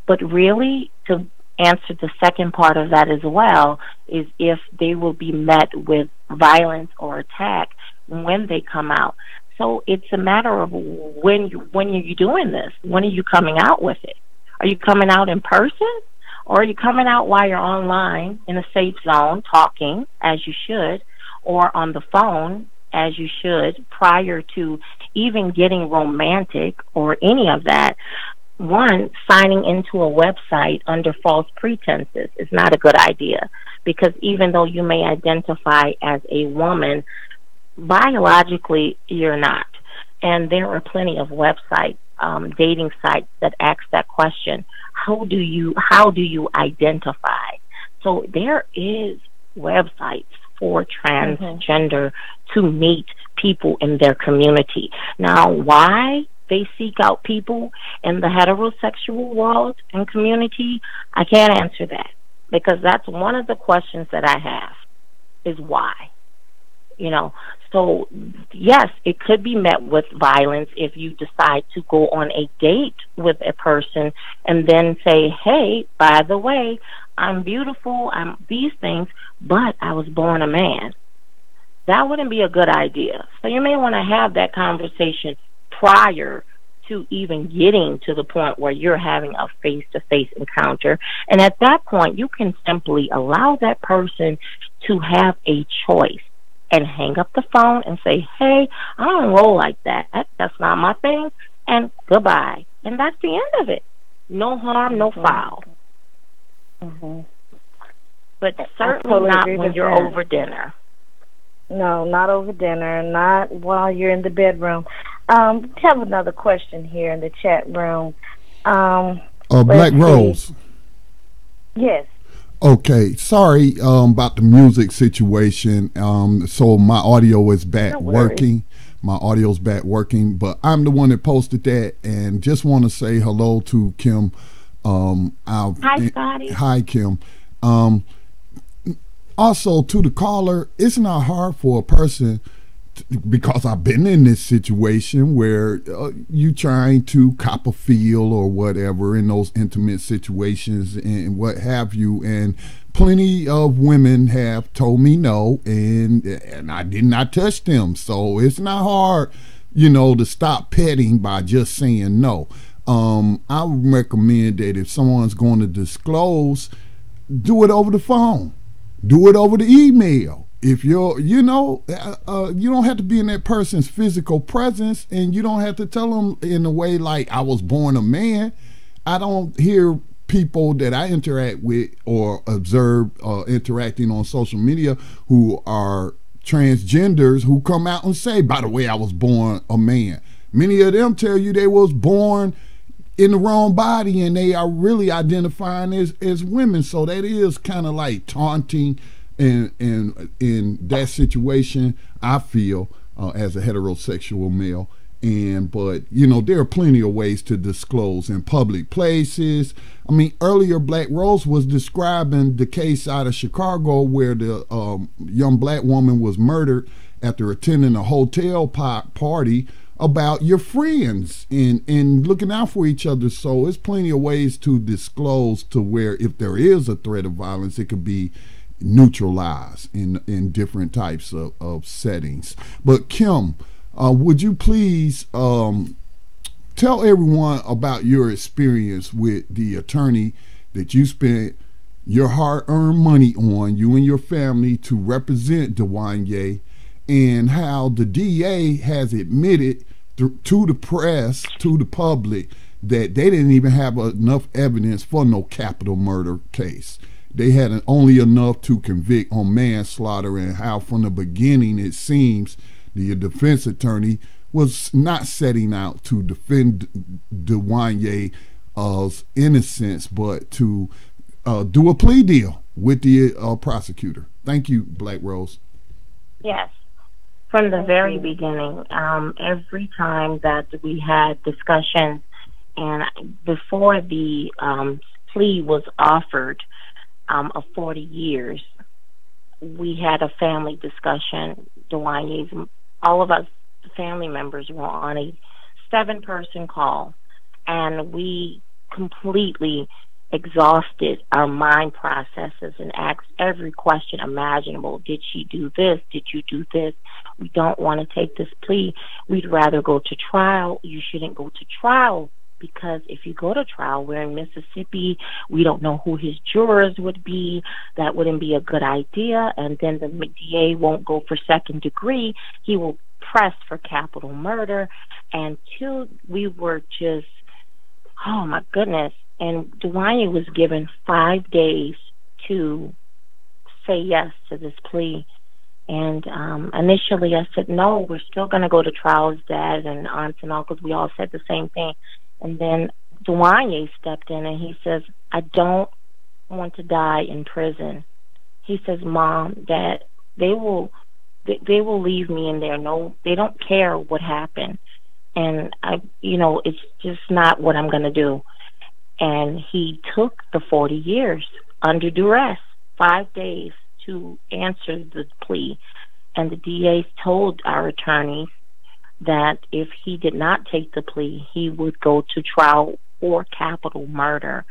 D: But really, to answer the second part of that as well, is if they will be met with violence or attack when they come out. So it's a matter of when are you doing this? When are you coming out with it? Are you coming out in person? Or are you coming out while you're online in a safe zone talking, as you should, or on the phone, as you should, prior to even getting romantic or any of that? One, signing into a website under false pretenses is not a good idea, because even though you may identify as a woman, biologically you're not. And there are plenty of websites, dating sites that ask that question. How do you identify? So there is websites for transgender to meet people in their community. Now, why they seek out people in the heterosexual world and community, I can't answer that, because that's one of the questions that I have, is why. So yes, it could be met with violence if you decide to go on a date with a person and then say, hey, by the way, I'm beautiful, I'm these things, but I was born a man. That wouldn't be a good idea. So you may want to have that conversation prior to even getting to the point where you're having a face-to-face encounter. And at that point, you can simply allow that person to have a choice and hang up the phone and say, hey, I don't roll like that. That's not my thing, and goodbye. And that's the end of it. No harm, no foul. But certainly not when you're over dinner.
B: No, not over dinner, not while you're in the bedroom. We have another question here in the chat room.
A: Black Rose.
B: Yes.
A: Okay, sorry about the music situation. So my audio is back working. My audio's back working, but I'm the one that posted that, and just want to say hello to Kim.
D: Hi, Scotty.
A: Hi, Kim. Also, to the caller, it's not hard for a person, because I've been in this situation where you trying to cop a feel or whatever in those intimate situations and what have you, and plenty of women have told me no, and I did not touch them. So it's not hard, to stop petting by just saying no. I would recommend that if someone's going to disclose, do it over the phone. Do it over the email. If you're, you don't have to be in that person's physical presence, and you don't have to tell them in a way like, I was born a man. I don't hear people that I interact with or observe interacting on social media who are transgenders who come out and say, by the way, I was born a man. Many of them tell you they was born in the wrong body, and they are really identifying as women. So that is kind of like taunting, and in that situation, I feel as a heterosexual male. But there are plenty of ways to disclose in public places. I mean, earlier Black Rose was describing the case out of Chicago where the young black woman was murdered after attending a hotel party, about your friends and looking out for each other. So it's plenty of ways to disclose, to where if there is a threat of violence, it could be neutralized in different types of settings. But Kim, would you please tell everyone about your experience with the attorney that you spent your hard-earned money on, you and your family, to represent Dewanya, and how the DA has admitted to the press, to the public, that they didn't even have enough evidence for no capital murder case. they had only enough to convict on manslaughter, and how from the beginning it seems the defense attorney was not setting out to defend Dewanya's innocence, but to do a plea deal with the prosecutor. Thank you, Black Rose.
D: Yes. From the very beginning, every time that we had discussions, and before the plea was offered of 40 years, we had a family discussion. Dewanya's, all of us family members were on a 7-person call, and we completely exhausted our mind processes and asked every question imaginable. Did she do this? Did you do this? We don't want to take this plea. We'd rather go to trial. You shouldn't go to trial, because if you go to trial, we're in Mississippi, we don't know who his jurors would be. That wouldn't be a good idea. And then the DA won't go for second degree. He will press for capital murder. And till we were just, oh my goodness. And Dewanya was given 5 days to say yes to this plea. And initially I said, no, we're still going to go to trial. His dad and aunts and uncles, we all said the same thing. And then Dewanya stepped in and he says, I don't want to die in prison. He says, Mom, Dad, they will leave me in there. No, they don't care what happened. And it's just not what I'm going to do. And he took the 40 years under duress, 5 days to answer the plea. And the DA told our attorneys that if he did not take the plea, he would go to trial for capital murder,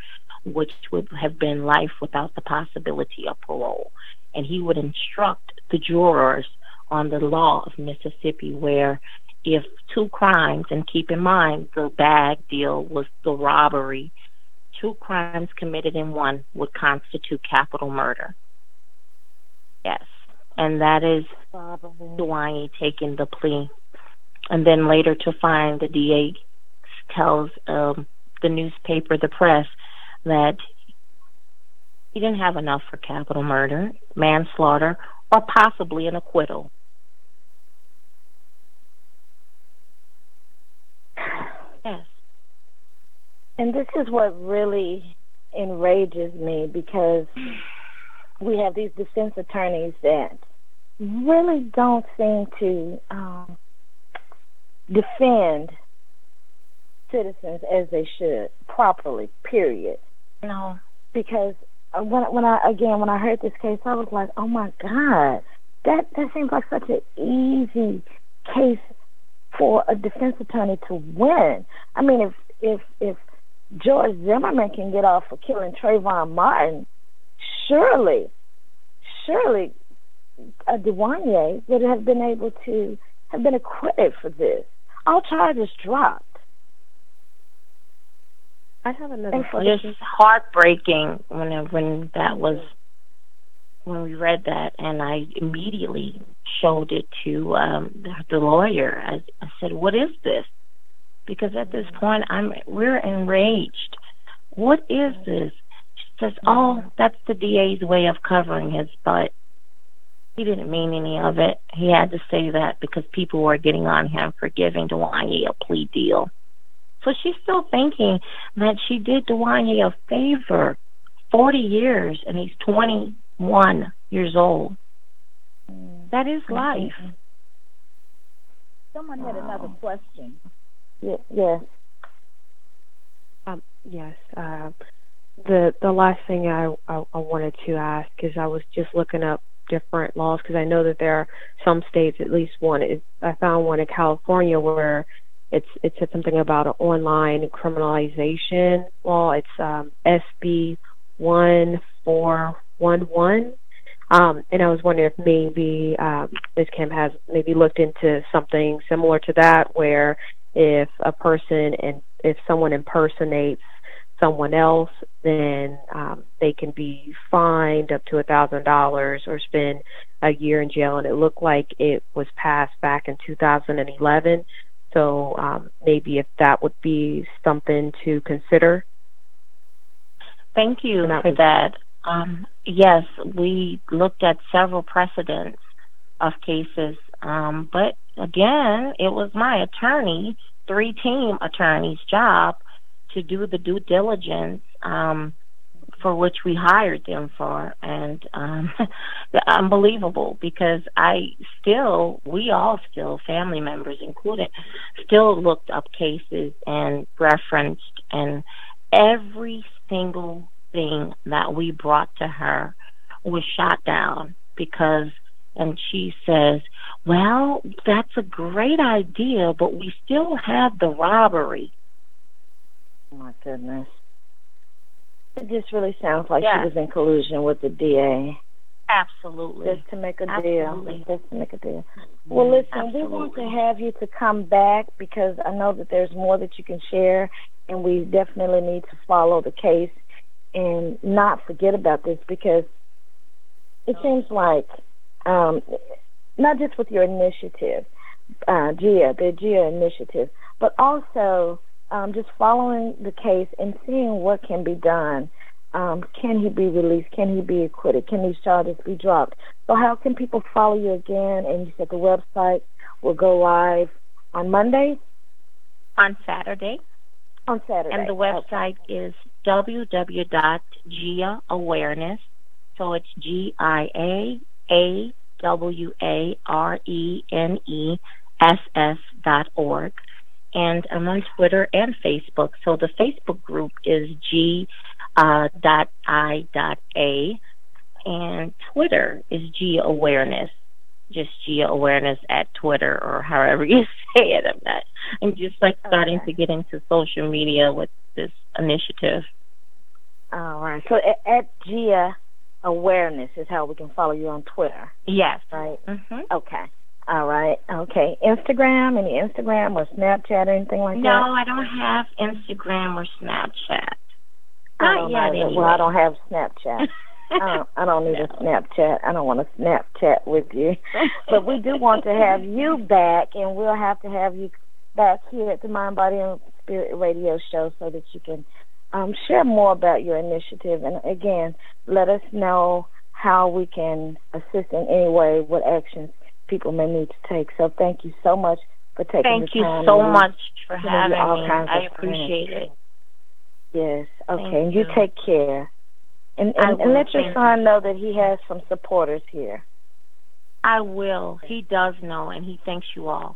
D: which would have been life without the possibility of parole. And he would instruct the jurors on the law of Mississippi, where if 2 crimes, and keep in mind the bag deal was the robbery, 2 crimes committed in one would constitute capital murder. Yes. And that is Dewanya taking the plea. And then later to find the DA tells the newspaper, the press, that he didn't have enough for capital murder, manslaughter, or possibly an acquittal. Yes.
B: And this is what really enrages me, because we have these defense attorneys that really don't seem to defend citizens as they should properly, period.
D: No.
B: Because when I heard this case, I was like, oh my God, that seems like such an easy case for a defense attorney to win. I mean, if George Zimmerman can get off for killing Trayvon Martin, surely Dewanya would have been able to have been acquitted for this. All charges dropped.
F: I have another question.
D: It's heartbreaking when we read that, and I immediately showed it to the lawyer. I said, "What is this?" Because at this point, we're enraged. What is this? She says, "Oh, that's the DA's way of covering his butt." He didn't mean any of it. He had to say that because people were getting on him for giving Dewanya a plea deal. So she's still thinking that she did Dewanya a favor. 40 years, and he's 21 years old. That is life.
E: Someone had another question.
B: Yes.
F: Yes. The last thing I wanted to ask is, I was just looking up different laws, because I know that there are some states, at least one. I found one in California where it said something about an online criminalization law. It's SB 1411. And I was wondering if maybe Ms. Kim has maybe looked into something similar to that, where if someone impersonates someone else, then they can be fined up to $1,000 or spend a year in jail. And it looked like it was passed back in 2011. So maybe if that would be something to consider.
D: Thank you for that. Yes, we looked at several precedents of cases, but again, it was my attorney, three-team attorney's job to do the due diligence for which we hired them for, and unbelievable because we all still, family members included, still looked up cases and referenced, and every single thing that we brought to her was shot down because, and she says, well, that's a great idea, but we still have the robbery.
B: Oh, my goodness. It just really sounds like she was in collusion with the DA.
D: Absolutely.
B: Just to make a deal. Just to make a deal. Well, listen, we want to have you to come back because I know that there's more that you can share, and we definitely need to follow the case and not forget about this because it seems like, not just with your initiative, the GIA initiative, but also just following the case and seeing what can be done. Can he be released? Can he be acquitted? Can these charges be dropped? So how can people follow you again? And you said the website will go live on Monday?
D: On Saturday.
B: On Saturday.
D: And the website is www.giaawareness. So it's GIAAWARENESS.org. And I'm on Twitter and Facebook. So the Facebook group is G.I.A. and Twitter is Gia Awareness. Just Gia Awareness at Twitter or however you say it. I'm just starting to get into social media with this initiative.
B: All right. So at Gia Awareness is how we can follow you on Twitter.
D: Yes.
B: Right?
D: Mm-hmm.
B: Okay. All right. Okay. Instagram? Any Instagram or Snapchat or anything like that?
D: No, I don't have Instagram or Snapchat. Not yet, anyway.
B: Well, I don't have Snapchat. I don't need a Snapchat. I don't want to Snapchat with you. But we do want to have you back, and we'll have to have you back here at the Mind, Body, and Spirit radio show so that you can share more about your initiative. And, again, let us know how we can assist in any way, what actions people may need to take. So thank you so much for taking the time.
D: Thank you so much for having me. I appreciate it.
B: Yes. Okay. And you take care. And let your son know that he has some supporters here.
D: I will. He does know, and he thanks you all.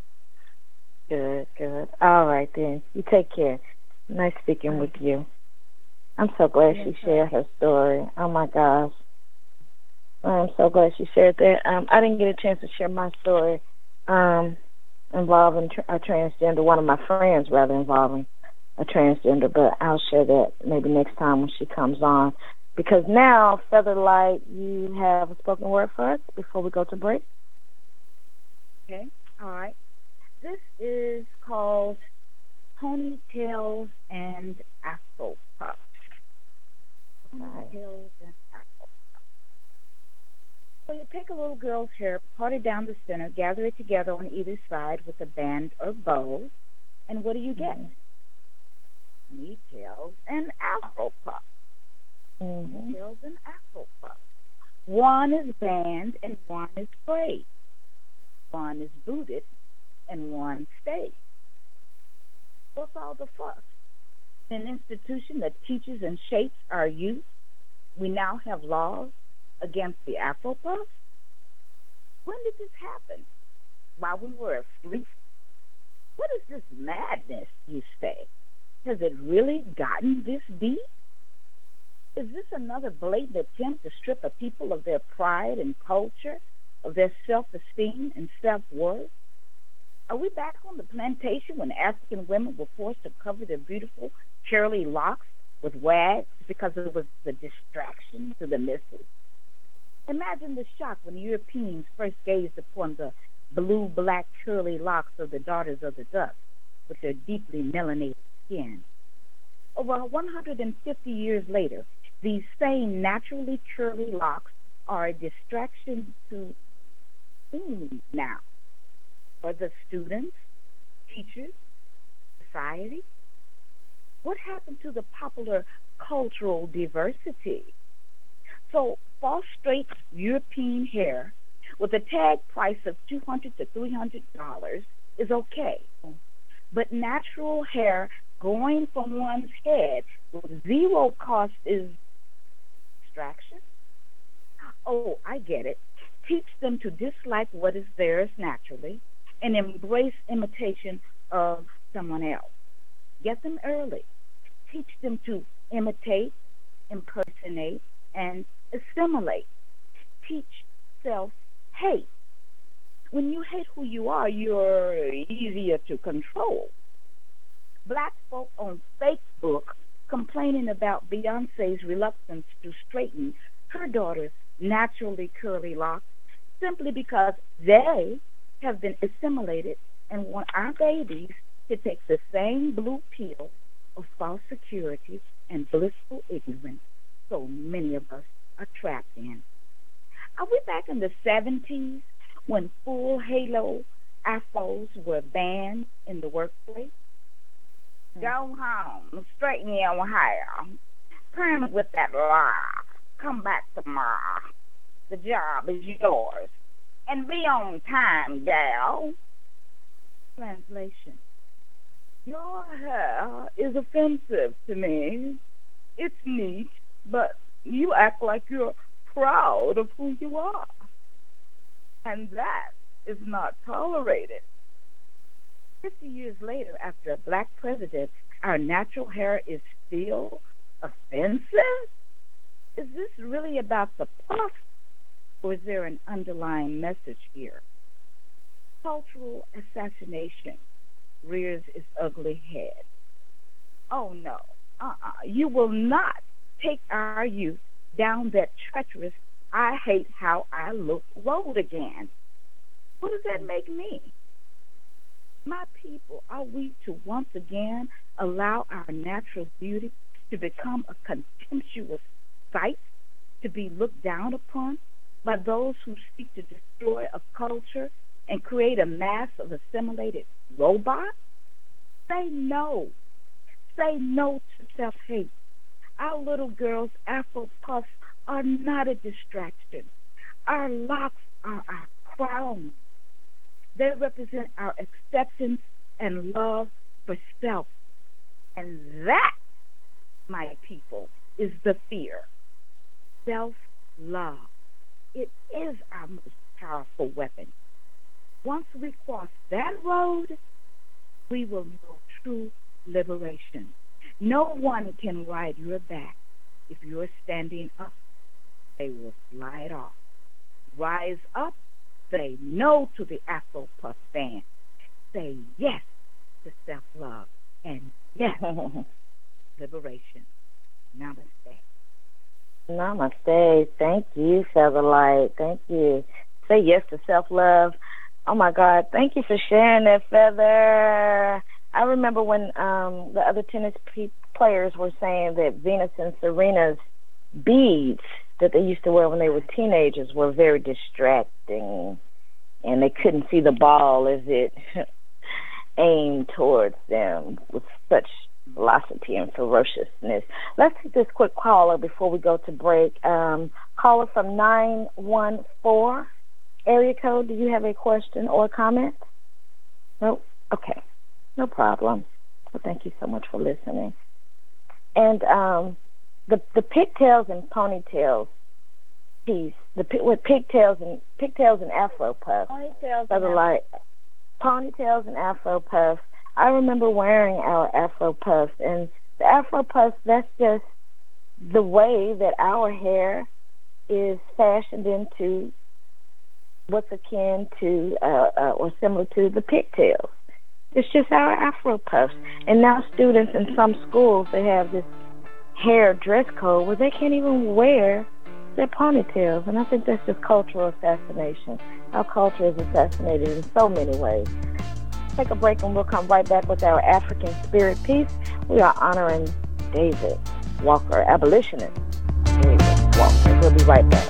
B: Good, good. All right, then. You take care. Nice speaking with you. I'm so glad she shared her story. Oh, my gosh. I'm so glad she shared that. I didn't get a chance to share my story involving a transgender, one of my friends, rather, involving a transgender, but I'll share that maybe next time when she comes on. Because now, Featherlight, you have a spoken word for us before we go to break?
E: Okay, all right. This is called Ponytails and Afro Puffs. Ponytails and Afro Puffs. So you take a little girl's hair, part it down the center, gather it together on either side with a band or bow, and what do you get? Ponytails and Afro Puffs. Ponytails and Afro Puffs. One is band and one is braid. One is booted and one stays. What's all the fuss? An institution that teaches and shapes our youth, we now have laws against the Afro Puffs? When did this happen? While we were asleep? What is this madness, you say? Has it really gotten this deep? Is this another blatant attempt to strip a people of their pride and culture, of their self-esteem and self-worth? Are we back on the plantation when African women were forced to cover their beautiful curly locks with wags because it was a distraction to the missus? Imagine the shock when Europeans first gazed upon the blue-black curly locks of the daughters of the dust with their deeply melanated skin. Over 150 years later, these same naturally curly locks are a distraction to whom now? For the students, teachers, society? What happened to the popular cultural diversity? So false straight European hair with a tag price of $200 to $300 is okay. But natural hair growing from one's head with zero cost is distraction. Oh, I get it. Teach them to dislike what is theirs naturally and embrace imitation of someone else. Get them early. Teach them to imitate, impersonate, and assimilate. Teach self-hate. When you hate who you are, you're easier to control. Black folk on Facebook complaining about Beyonce's reluctance to straighten her daughter's naturally curly locks simply because they have been assimilated and want our babies to take the same blue pill of false security and blissful ignorance so many of us are trapped in. Are we back in the 70s when full halo afros were banned in the workplace? Go home, straighten your hair, perm it with that lock, come back tomorrow. The job is yours. And be on time, gal. Translation. Your hair is offensive to me. It's neat, but you act like you're proud of who you are. And that is not tolerated. 50 years later, after a black president, our natural hair is still offensive? Is this really about the puff, or is there an underlying message here? Cultural assassination rears its ugly head. Oh, no. You will not take our youth down that treacherous, I hate how I look road again. What does that make me? My people, are we to once again allow our natural beauty to become a contemptuous sight, to be looked down upon by those who seek to destroy a culture and create a mass of assimilated robots? Say no. Say no to self-hate. Our little girls' Afro puffs are not a distraction. Our locks are our crown. They represent our acceptance and love for self. And that, my people, is the fear. Self-love. It is our most powerful weapon. Once we cross that road, we will know true liberation. No one can ride your back. If you're standing up, they will slide off. Rise up. Say no to the Afro Puff ban. Say yes to self-love. And yes, liberation. Namaste.
B: Namaste. Thank you, Featherlight. Thank you. Say yes to self-love. Oh, my God. Thank you for sharing that, Feather. I remember when the other tennis players were saying that Venus and Serena's beads that they used to wear when they were teenagers were very distracting, and they couldn't see the ball as it aimed towards them with such velocity and ferociousness. Let's take this quick caller before we go to break. Caller from 914, area code, do you have a question or comment? Nope. Okay. No problem. Well, thank you so much for listening. And the pigtails and ponytails piece, with pigtails and Afro puffs. Ponytails and Afro puffs. I remember wearing our Afro puffs, and the Afro puffs, that's just the way that our hair is fashioned into what's akin to or similar to the pigtails. It's just our Afro puffs. And now students in some schools, they have this hair dress code where they can't even wear their ponytails. And I think that's just cultural assassination. Our culture is assassinated in so many ways. Take a break and we'll come right back with our African Spirit piece. We are honoring David Walker, abolitionist David Walker. We'll be right back.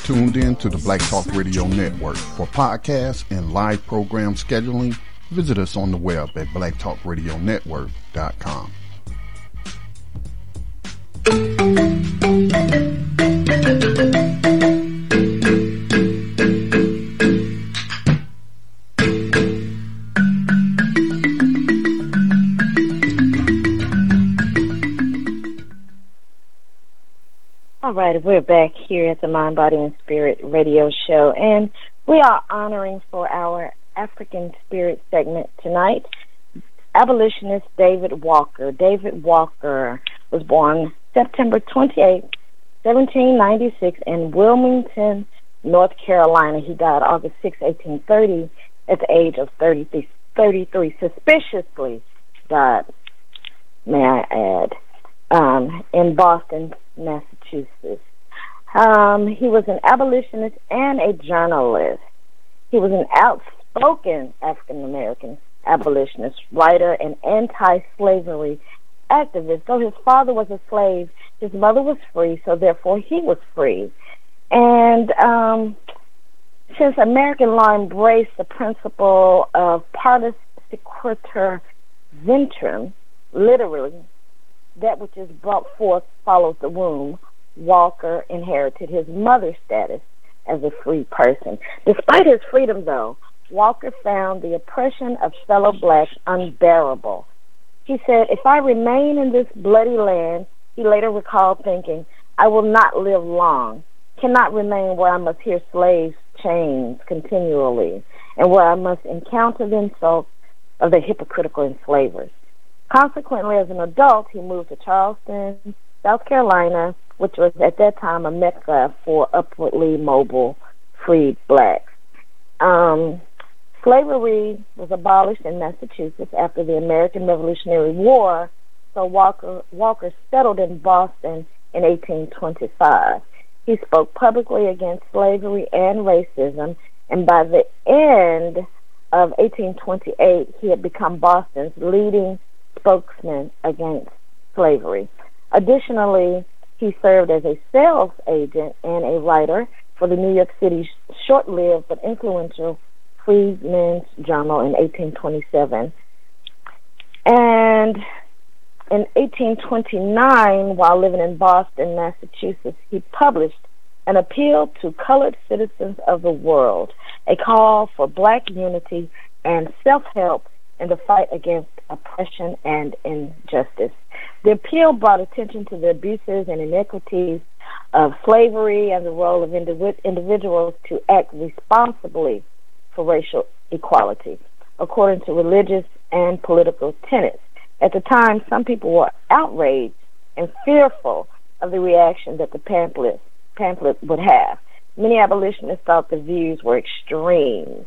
A: tuned in to the Black Talk Radio Network. For podcasts and live program scheduling, visit us on the web at blacktalkradionetwork.com.
B: All right, we're back here at the Mind, Body, and Spirit radio show, and we are honoring for our African Spirit segment tonight abolitionist David Walker. David Walker was born September 28, 1796 in Wilmington, North Carolina. He died August 6, 1830 at the age of 33. Suspiciously died, may I add, in Boston, Massachusetts. He was an abolitionist and a journalist. He was an outspoken African-American abolitionist, writer, and anti-slavery activist. Though his father was a slave, his mother was free, so therefore he was free. And since American law embraced the principle of partus sequitur ventrem, literally, that which is brought forth follows the womb, Walker inherited his mother's status as a free person. Despite his freedom, though, Walker found the oppression of fellow blacks unbearable. He said, "If I remain in this bloody land," he later recalled thinking, "I will not live long, cannot remain where I must hear slaves' chains continually, and where I must encounter the insults of the hypocritical enslavers." Consequently, as an adult, he moved to Charleston, South Carolina, which was at that time a mecca for upwardly mobile freed blacks. Slavery was abolished in Massachusetts after the American Revolutionary War, so Walker settled in Boston in 1825. He spoke publicly against slavery and racism, and by the end of 1828, he had become Boston's leading spokesman against slavery. Additionally, he served as a sales agent and a writer for the New York City short-lived but influential Freedmen's Journal in 1827. And in 1829, while living in Boston, Massachusetts, he published an appeal to colored citizens of the world, a call for black unity and self-help in the fight against oppression and injustice. The appeal brought attention to the abuses and inequities of slavery and the role of individuals to act responsibly for racial equality, according to religious and political tenets. At the time, some people were outraged and fearful of the reaction that the pamphlet would have. Many abolitionists thought the views were extreme.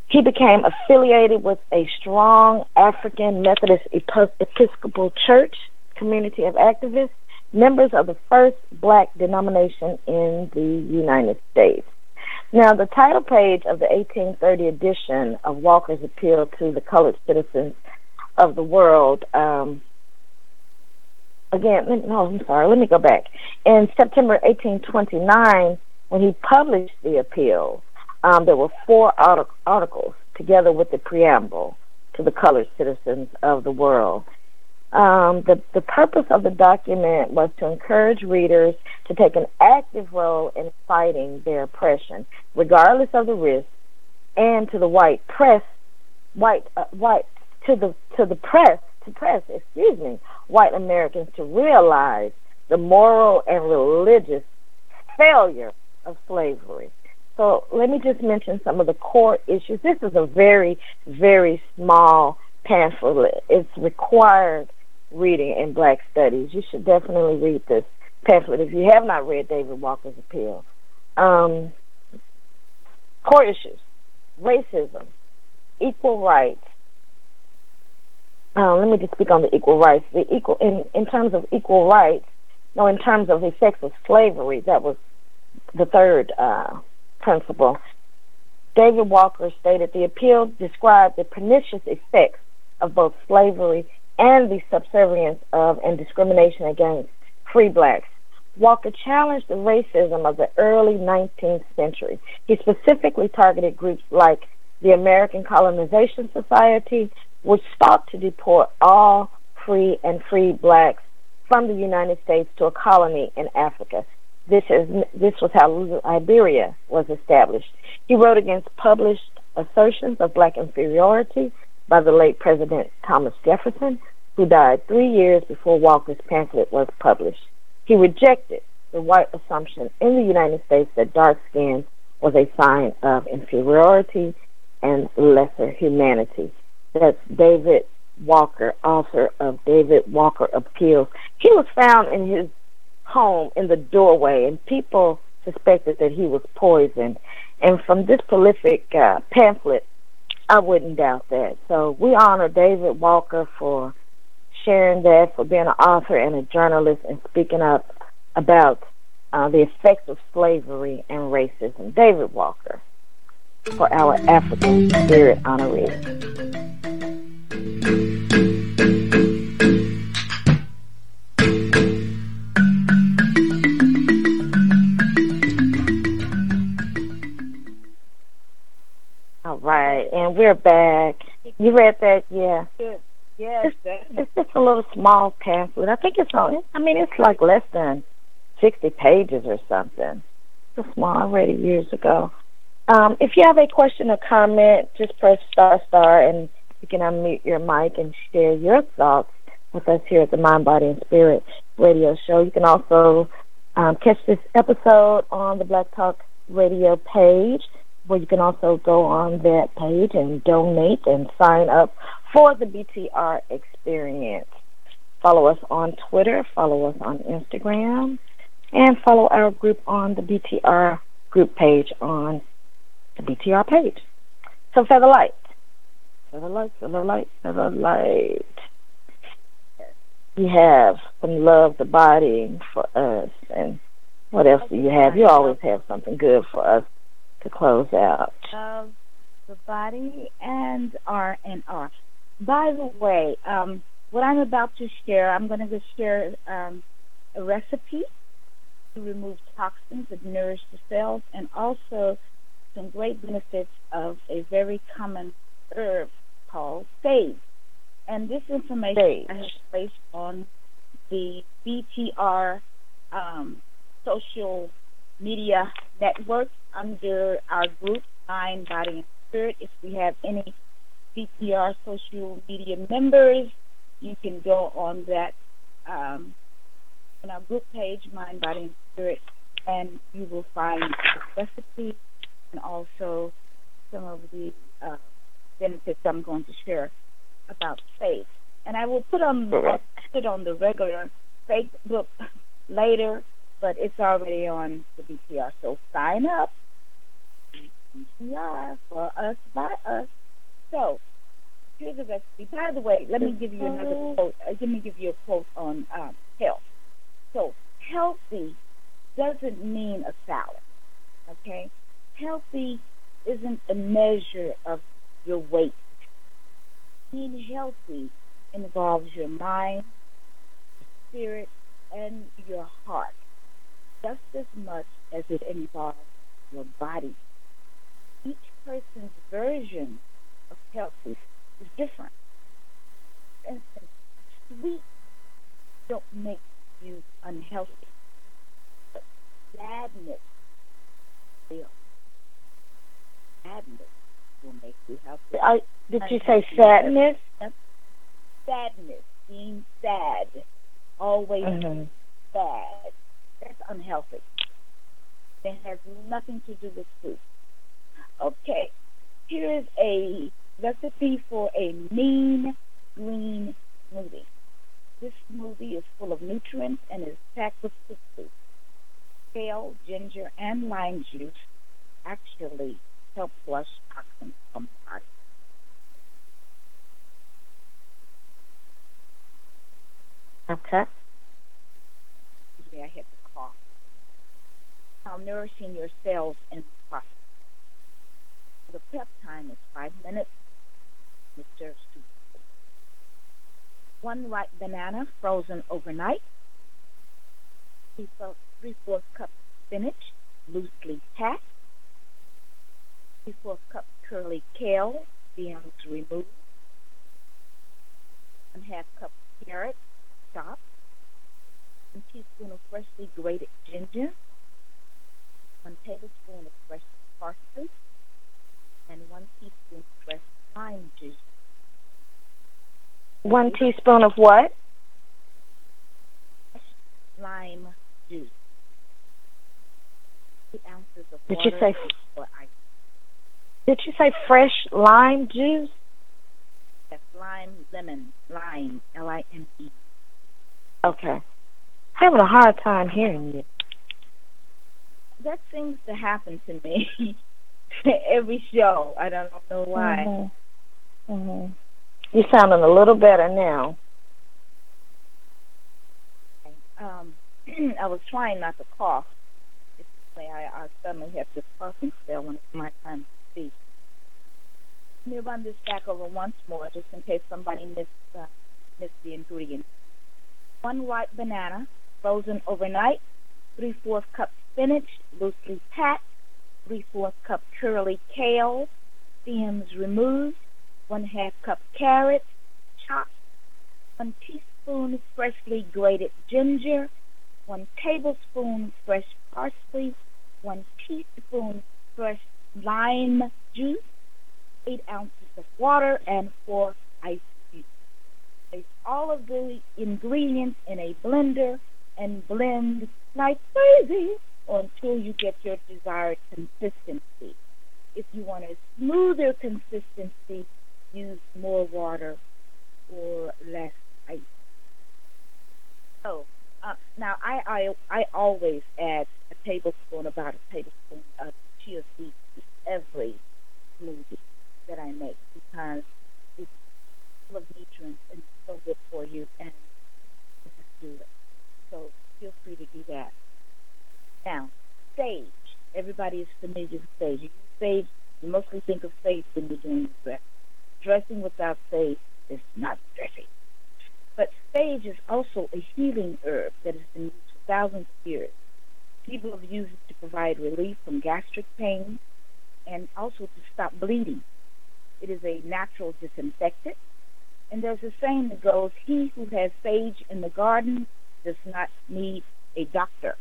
B: He became affiliated with a strong African Methodist Episcopal Church community of activists, members of the first black denomination in the United States. Now, the title page of the 1830 edition of Walker's appeal to the colored citizens of the world, let me go back. In September 1829, when he published the appeal, there were 4 articles together with the preamble to the colored citizens of the world. The purpose of the document was to encourage readers to take an active role in fighting their oppression, regardless of the risk, and to the white Americans to realize the moral and religious failure of slavery. So let me just mention some of the core issues. This is a very, very small pamphlet. It's required reading in Black Studies. You should definitely read this pamphlet if you have not read David Walker's appeal. Core issues: racism, equal rights. Let me just speak on the equal rights. In terms of equal rights, in terms of the effects of slavery, that was the third principle. David Walker stated the appeal described the pernicious effects of both slavery and the subservience of and discrimination against free blacks. Walker challenged the racism of the early 19th century. He specifically targeted groups like the American Colonization Society, which sought to deport all free blacks from the United States to a colony in Africa. This was how Liberia was established. He wrote against published assertions of black inferiority by the late President Thomas Jefferson, who died 3 years before Walker's pamphlet was published. He rejected the white assumption in the United States that dark skin was a sign of inferiority and lesser humanity. That's David Walker, author of David Walker Appeals. He was found in his home in the doorway, and people suspected that he was poisoned. And from this prolific pamphlet, I wouldn't doubt that. So we honor David Walker for sharing that, for being an author and a journalist and speaking up about the effects of slavery and racism. David Walker, for our African Spirit honorees. All right, and we're back. You read that? Yeah.
C: Good. Yes.
B: It's just a little small pamphlet. I think it's like less than 60 pages or something. It's small. I read it years ago. If you have a question or comment, just press star, and you can unmute your mic and share your thoughts with us here at the Mind, Body, and Spirit radio show. You can also catch this episode on the Black Talk Radio page, where you can also go on that page and donate and sign up for the BTR experience. Follow us on Twitter, follow us on Instagram, and follow our group on the BTR group page on the BTR page. So feather light. Feather light, feather light, feather light. You have some love the body for us, and what else do you have? You always have something good for us to close out.
C: Love the body and R&R. By the way, what I'm about to share, I'm going to share a recipe to remove toxins that nourish the cells, and also some great benefits of a very common herb called sage. And this information I have placed on the BTR social media network under our group, Mind, Body, and Spirit. If we have any BTR social media members, you can go on that on our group page, Mind, Body, and Spirit, and you will find the recipe and also some of the benefits I'm going to share about faith. And I will put on the regular Facebook later, but it's already on the BTR. So sign up. BTR for us, by us. So here's the recipe. By the way, let me give you another quote. Let me give you a quote on health. So healthy doesn't mean a salad. Okay? Healthy isn't a measure of your weight. Being healthy involves your mind, your spirit, and your heart, just as much as it involves your body. Each person's version of healthy is different. For instance, sweets don't make you unhealthy, but sadness will. Sadness will make you healthy.
B: Did you say sadness?
C: Sadness, being sad, always sad. That's unhealthy. It has nothing to do with food. Okay, here is a recipe for a mean green smoothie. This smoothie is full of nutrients and is packed with superfoods. Kale, ginger, and lime juice actually help flush toxins from the body.
B: Okay.
C: I hit the cough. Now nourishing your cells in the process. The prep time is 5 minutes. It serves 2 people. 1 ripe banana frozen overnight. 3/4 cup spinach, loosely packed. 3/4 cup curly kale, stems removed. 1/2 cup carrot, chopped. 1 teaspoon of freshly grated ginger. 1 tablespoon of fresh parsley. And 1 teaspoon of fresh lime juice.
B: 1 teaspoon of what?
C: Fresh lime juice. 8 ounces of
B: Did
C: water.
B: you say?
C: Or ice.
B: Did you say fresh lime juice?
C: That's lime, Lime.
B: Okay. Having a hard time hearing you.
C: That seems to happen to me every show. I don't know why.
B: You're sounding a little better now.
C: I was trying not to cough. I suddenly have this coughing spell when it's my time to speak. Let me run this back over once more, just in case somebody missed the ingredients. 1 ripe banana, frozen overnight. 3/4 cup spinach, loosely packed. 3/4 cup curly kale, stems removed. 1/2 cup carrot, chopped. 1 teaspoon freshly grated ginger. 1 tablespoon fresh parsley. 1 teaspoon fresh lime juice. 8 ounces of water and 4 ice cubes. Place all of the ingredients in a blender and blend like crazy until you get your desired consistency. If you want a smoother consistency, use more water or less ice. So now I always add about a tablespoon of chia seeds to every smoothie that I make because it's full of nutrients and it's so good for you and it's just do it. So feel free to do that. Now, sage. Everybody is familiar with sage. You use sage, you mostly think of sage when you're doing dressing. Dressing without sage is not dressing. But sage is also a healing herb that has been used for thousands of years. People have used it to provide relief from gastric pain and also to stop bleeding. It is a natural disinfectant. And there's a saying that goes, he who has sage in the garden does not need a doctor.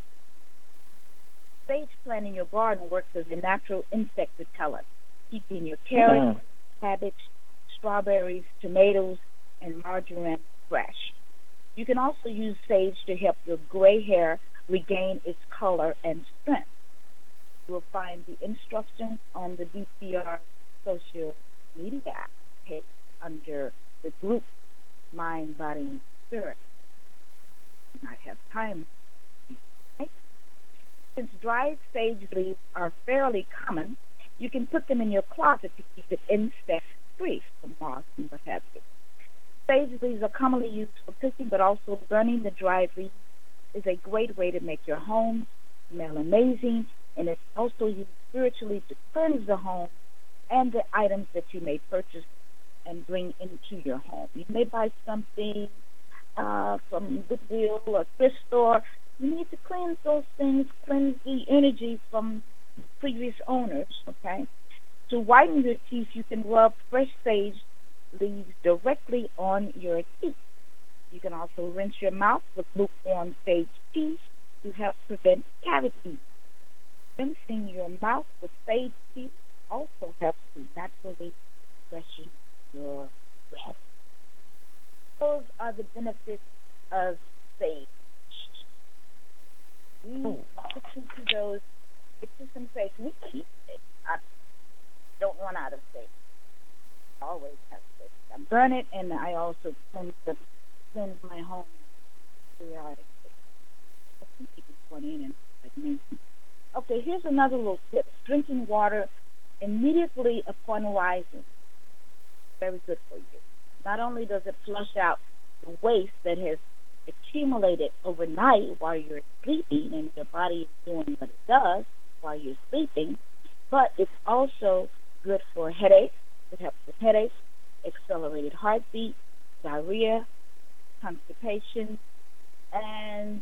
C: Sage plant in your garden works as a natural insect repellent, keeping your carrots, cabbage, strawberries, tomatoes, and marjoram fresh. You can also use sage to help your gray hair regain its color and strength. You will find the instructions on the DPR social media page under the group Mind, Body, and Spirit. I have time. Okay. Since dried sage leaves are fairly common, you can put them in your closet to keep it insect-free from moths and what have you. Sage leaves are commonly used for cooking, but also burning the dried leaves is a great way to make your home smell amazing, and it's also used spiritually to cleanse the home and the items that you may purchase and bring into your home. You may buy something from Goodwill or thrift store. You need to cleanse those things, cleanse the energy from previous owners, okay? To whiten your teeth, you can rub fresh sage leaves directly on your teeth. You can also rinse your mouth with lukewarm sage tea to help prevent cavities. Rinsing your mouth with sage tea also helps to naturally freshen your breath. Those are the benefits of sage. We listen to those. It's just some sage. We keep it. I don't run out of sage. I always have sage. I burn it, and I also cleanse my home periodically. I think you can put in and like me. Okay, here's another little tip. Drinking water immediately upon rising. Very good for you. Not only does it flush out the waste that has accumulated overnight while you're sleeping and your body is doing what it does while you're sleeping, but it's also good for headaches. It helps with headaches, accelerated heartbeat, diarrhea, constipation, and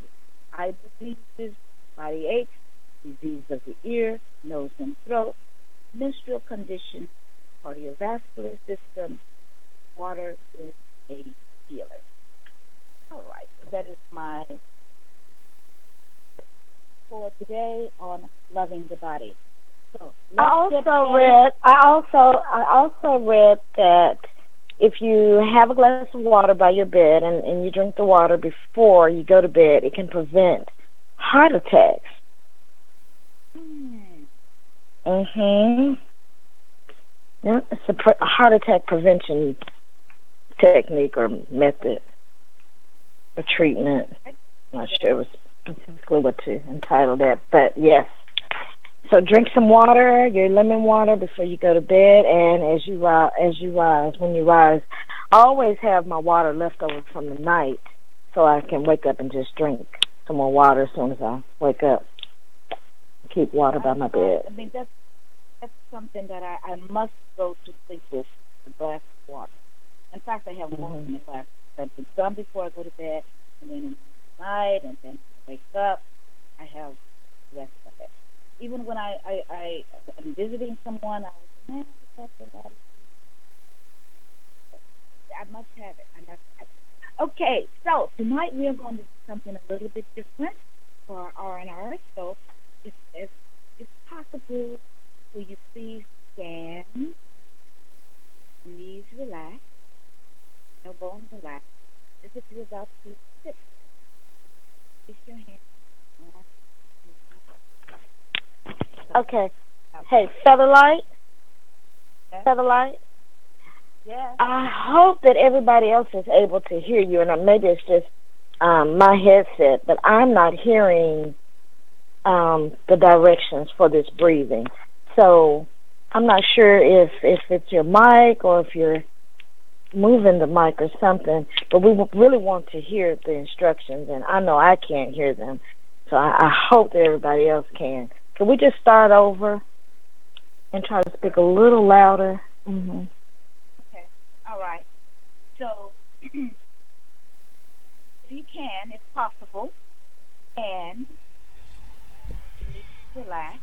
C: eye diseases, body aches, disease of the ear, nose and throat, menstrual conditions, cardiovascular system. Water is a healer. All right, that is my for today on loving the body. So
B: I also read that if you have a glass of water by your bed and you drink the water before you go to bed, it can prevent heart attacks. Yeah, it's a heart attack prevention technique or method or treatment. I'm not sure it was specifically what to entitle that, but yes. So drink some water, your lemon water, before you go to bed, and when you rise, I always have my water left over from the night, so I can wake up and just drink some more water as soon as I wake up. Keep water by my bed.
C: I mean, that's something that I must go to sleep with, a glass of water. In fact, I have more than a glass. I've done before I go to bed, and then in the night, and then I wake up, I have the rest of it. Even when I'm visiting someone, I must have it. Okay, so tonight we are going to do something a little bit different for our R&R. So if possible, will you please stand, knees relax, elbows relax, as if you're about to sit. Place your hand on.
B: Okay. Hey, Featherlight?
C: Yes.
B: Featherlight?
C: Yes.
B: I hope that everybody else is able to hear you, and maybe it's just my headset, but I'm not hearing the directions for this breathing. So I'm not sure if it's your mic or if you're moving the mic or something, but we really want to hear the instructions, and I know I can't hear them, so I hope that everybody else can. Can we just start over and try to speak a little louder? Mm-hmm.
C: Okay. All right. So, if you can, if possible, and relax,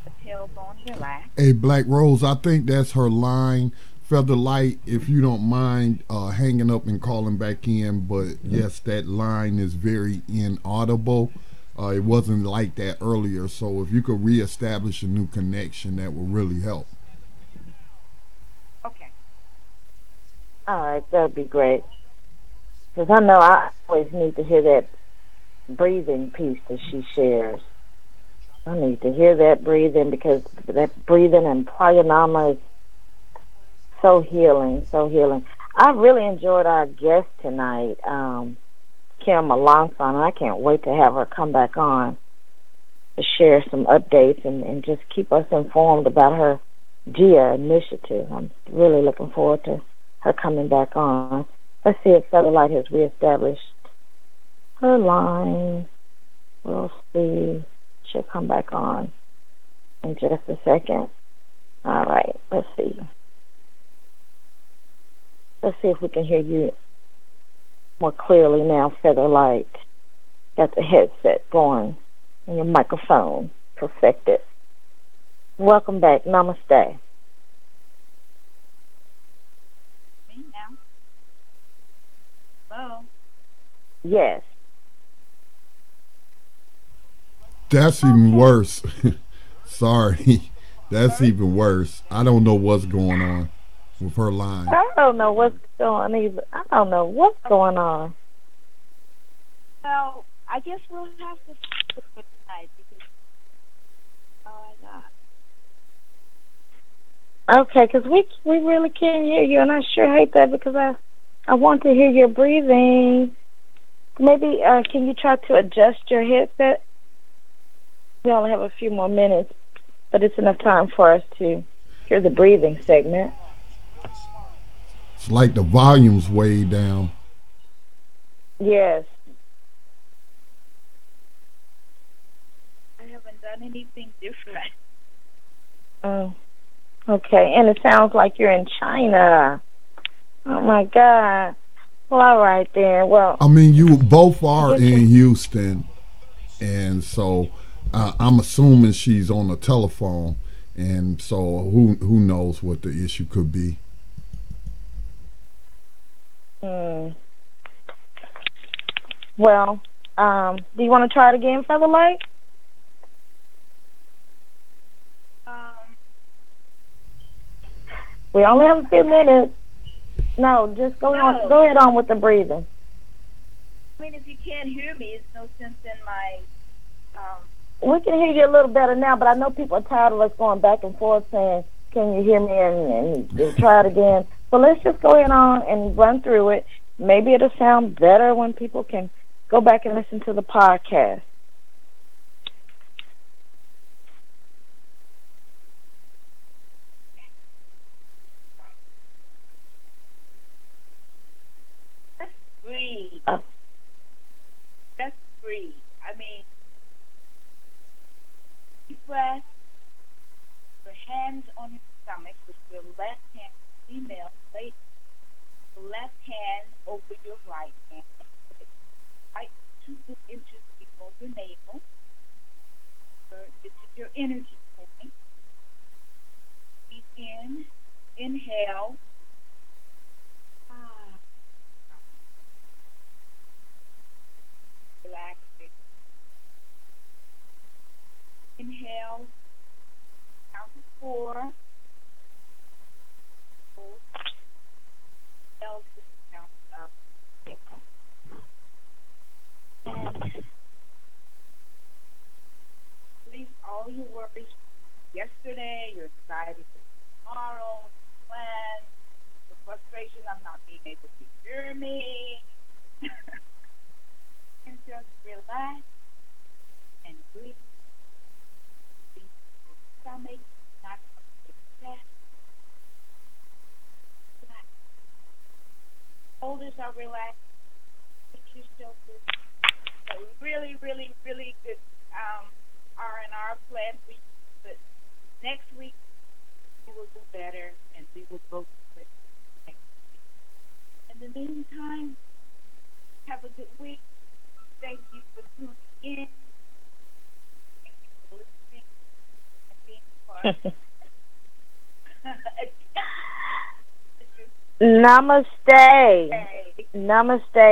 C: the tailbone relax.
A: Hey, Black Rose, I think that's her line. Featherlight, if you don't mind hanging up and calling back in, but yes, that line is very inaudible. It wasn't like that earlier, so if you could reestablish a new connection, that would really help.
C: Okay.
B: All right, that would be great. Because I know I always need to hear that breathing piece that she shares. I need to hear that breathing, because that breathing and pranayama is so healing, so healing. I really enjoyed our guest tonight, Kim Alonso, and I can't wait to have her come back on to share some updates and just keep us informed about her GIA initiative. I'm really looking forward to her coming back on. Let's see if Featherlight has reestablished her line. We'll see. She'll come back on in just a second. All right, let's see. Let's see if we can hear you more clearly now, Featherlight. Got the headset going and your microphone perfected. Welcome back. Namaste.
C: Me now? Hello?
B: Yes.
A: That's even worse. Sorry. That's even worse. I don't know what's going on with her line.
B: I don't know what's going on either. I don't know what's going on.
C: Well, I guess we'll have to stick with tonight because
B: Okay, because we really can't hear you, and I sure hate that because I want to hear your breathing. Maybe can you try to adjust your headset? We only have a few more minutes, but it's enough time for us to hear the breathing segment.
A: It's like the volume's way down.
B: Yes.
C: I haven't done anything different.
B: Oh, okay. And it sounds like you're in China. Oh, my God. Well, all right then. Well,
A: I mean, you both are in Houston, and so I'm assuming she's on the telephone, and so who knows what the issue could be.
B: Well, do you want to try it again, Feather Lake? We only have a few minutes. No, just go on. Go ahead on with the breathing.
C: I mean, if you can't hear me, it's no sense in my.
B: We can hear you a little better now, but I know people are tired of us going back and forth saying, "Can you hear me?" and try it again. So let's just go ahead on and run through it. Maybe it'll sound better when people can go back and listen to the podcast.
C: Breathe. Just breathe. I mean, deep breath. Your hands on your stomach with your left hand, female, place the left hand over your right hand. Right 2 inches below your navel. This is your energy point. Breathe in. Inhale. Relaxing. Inhale. Count to 4. Hold. Exhale to count up 6. And release all your worries from yesterday, your anxiety for tomorrow, plans, the frustration of not being able to hear me. And just relax and breathe. Breathe your stomach, not from your chest. Relax. Shoulders are relaxed. Put your shoulders. So really, really, really good R&R plan for you. But next week we will do better, and we will go through it next week. In the meantime, have a good week. Thank you for tuning in. Thank you for listening and being part.
B: Namaste. Namaste.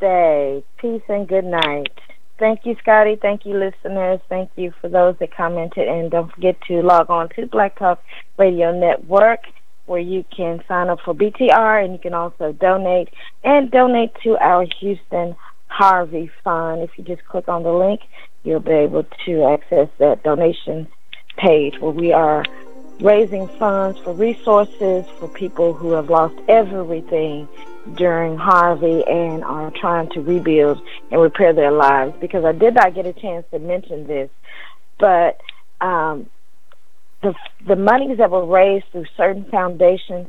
B: Namaste. Peace and good night. Thank you, Scotty. Thank you, listeners. Thank you for those that commented. And don't forget to log on to Black Talk Radio Network, where you can sign up for BTR, and you can also donate to our Houston Harvey Fund. If you just click on the link, you'll be able to access that donation page where we are raising funds for resources for people who have lost everything during Harvey and are trying to rebuild and repair their lives. Because I did not get a chance to mention this, but the monies that were raised through certain foundations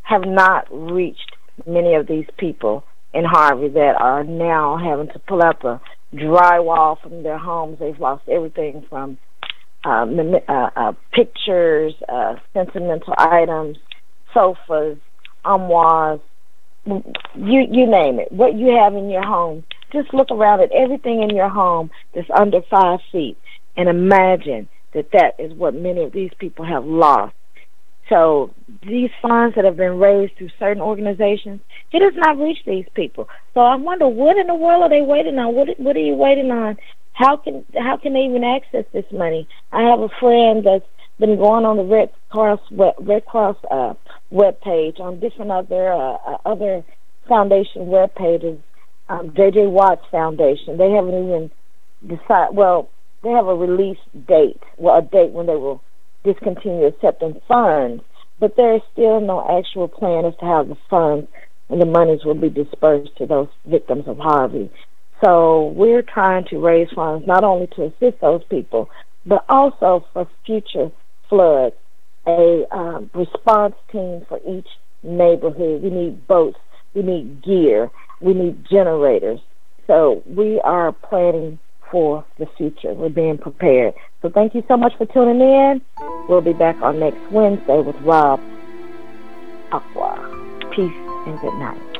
B: have not reached many of these people in Harvey that are now having to pull out the drywall from their homes. They've lost everything from pictures, sentimental items, sofas, armoires, you name it. What you have in your home, just look around at everything in your home that's under 5 feet and imagine that is what many of these people have lost. So these funds that have been raised through certain organizations, it does not reach these people. So I wonder, what in the world are they waiting on? What are you waiting on? How can they even access this money? I have a friend that's been going on the Red Cross web page, on different other foundation web pages. J.J. Watts Foundation. They haven't even decided. Well, they have a release date. Well, a date when they will discontinue accepting funds, but there is still no actual plan as to how the funds and the monies will be dispersed to those victims of Harvey. So we're trying to raise funds not only to assist those people, but also for future floods, a response team for each neighborhood. We need boats, we need gear, we need generators. So we are planning for the future. We're being prepared. So thank you so much for tuning in. We'll be back on next Wednesday with Rob Aqua. Peace and good night.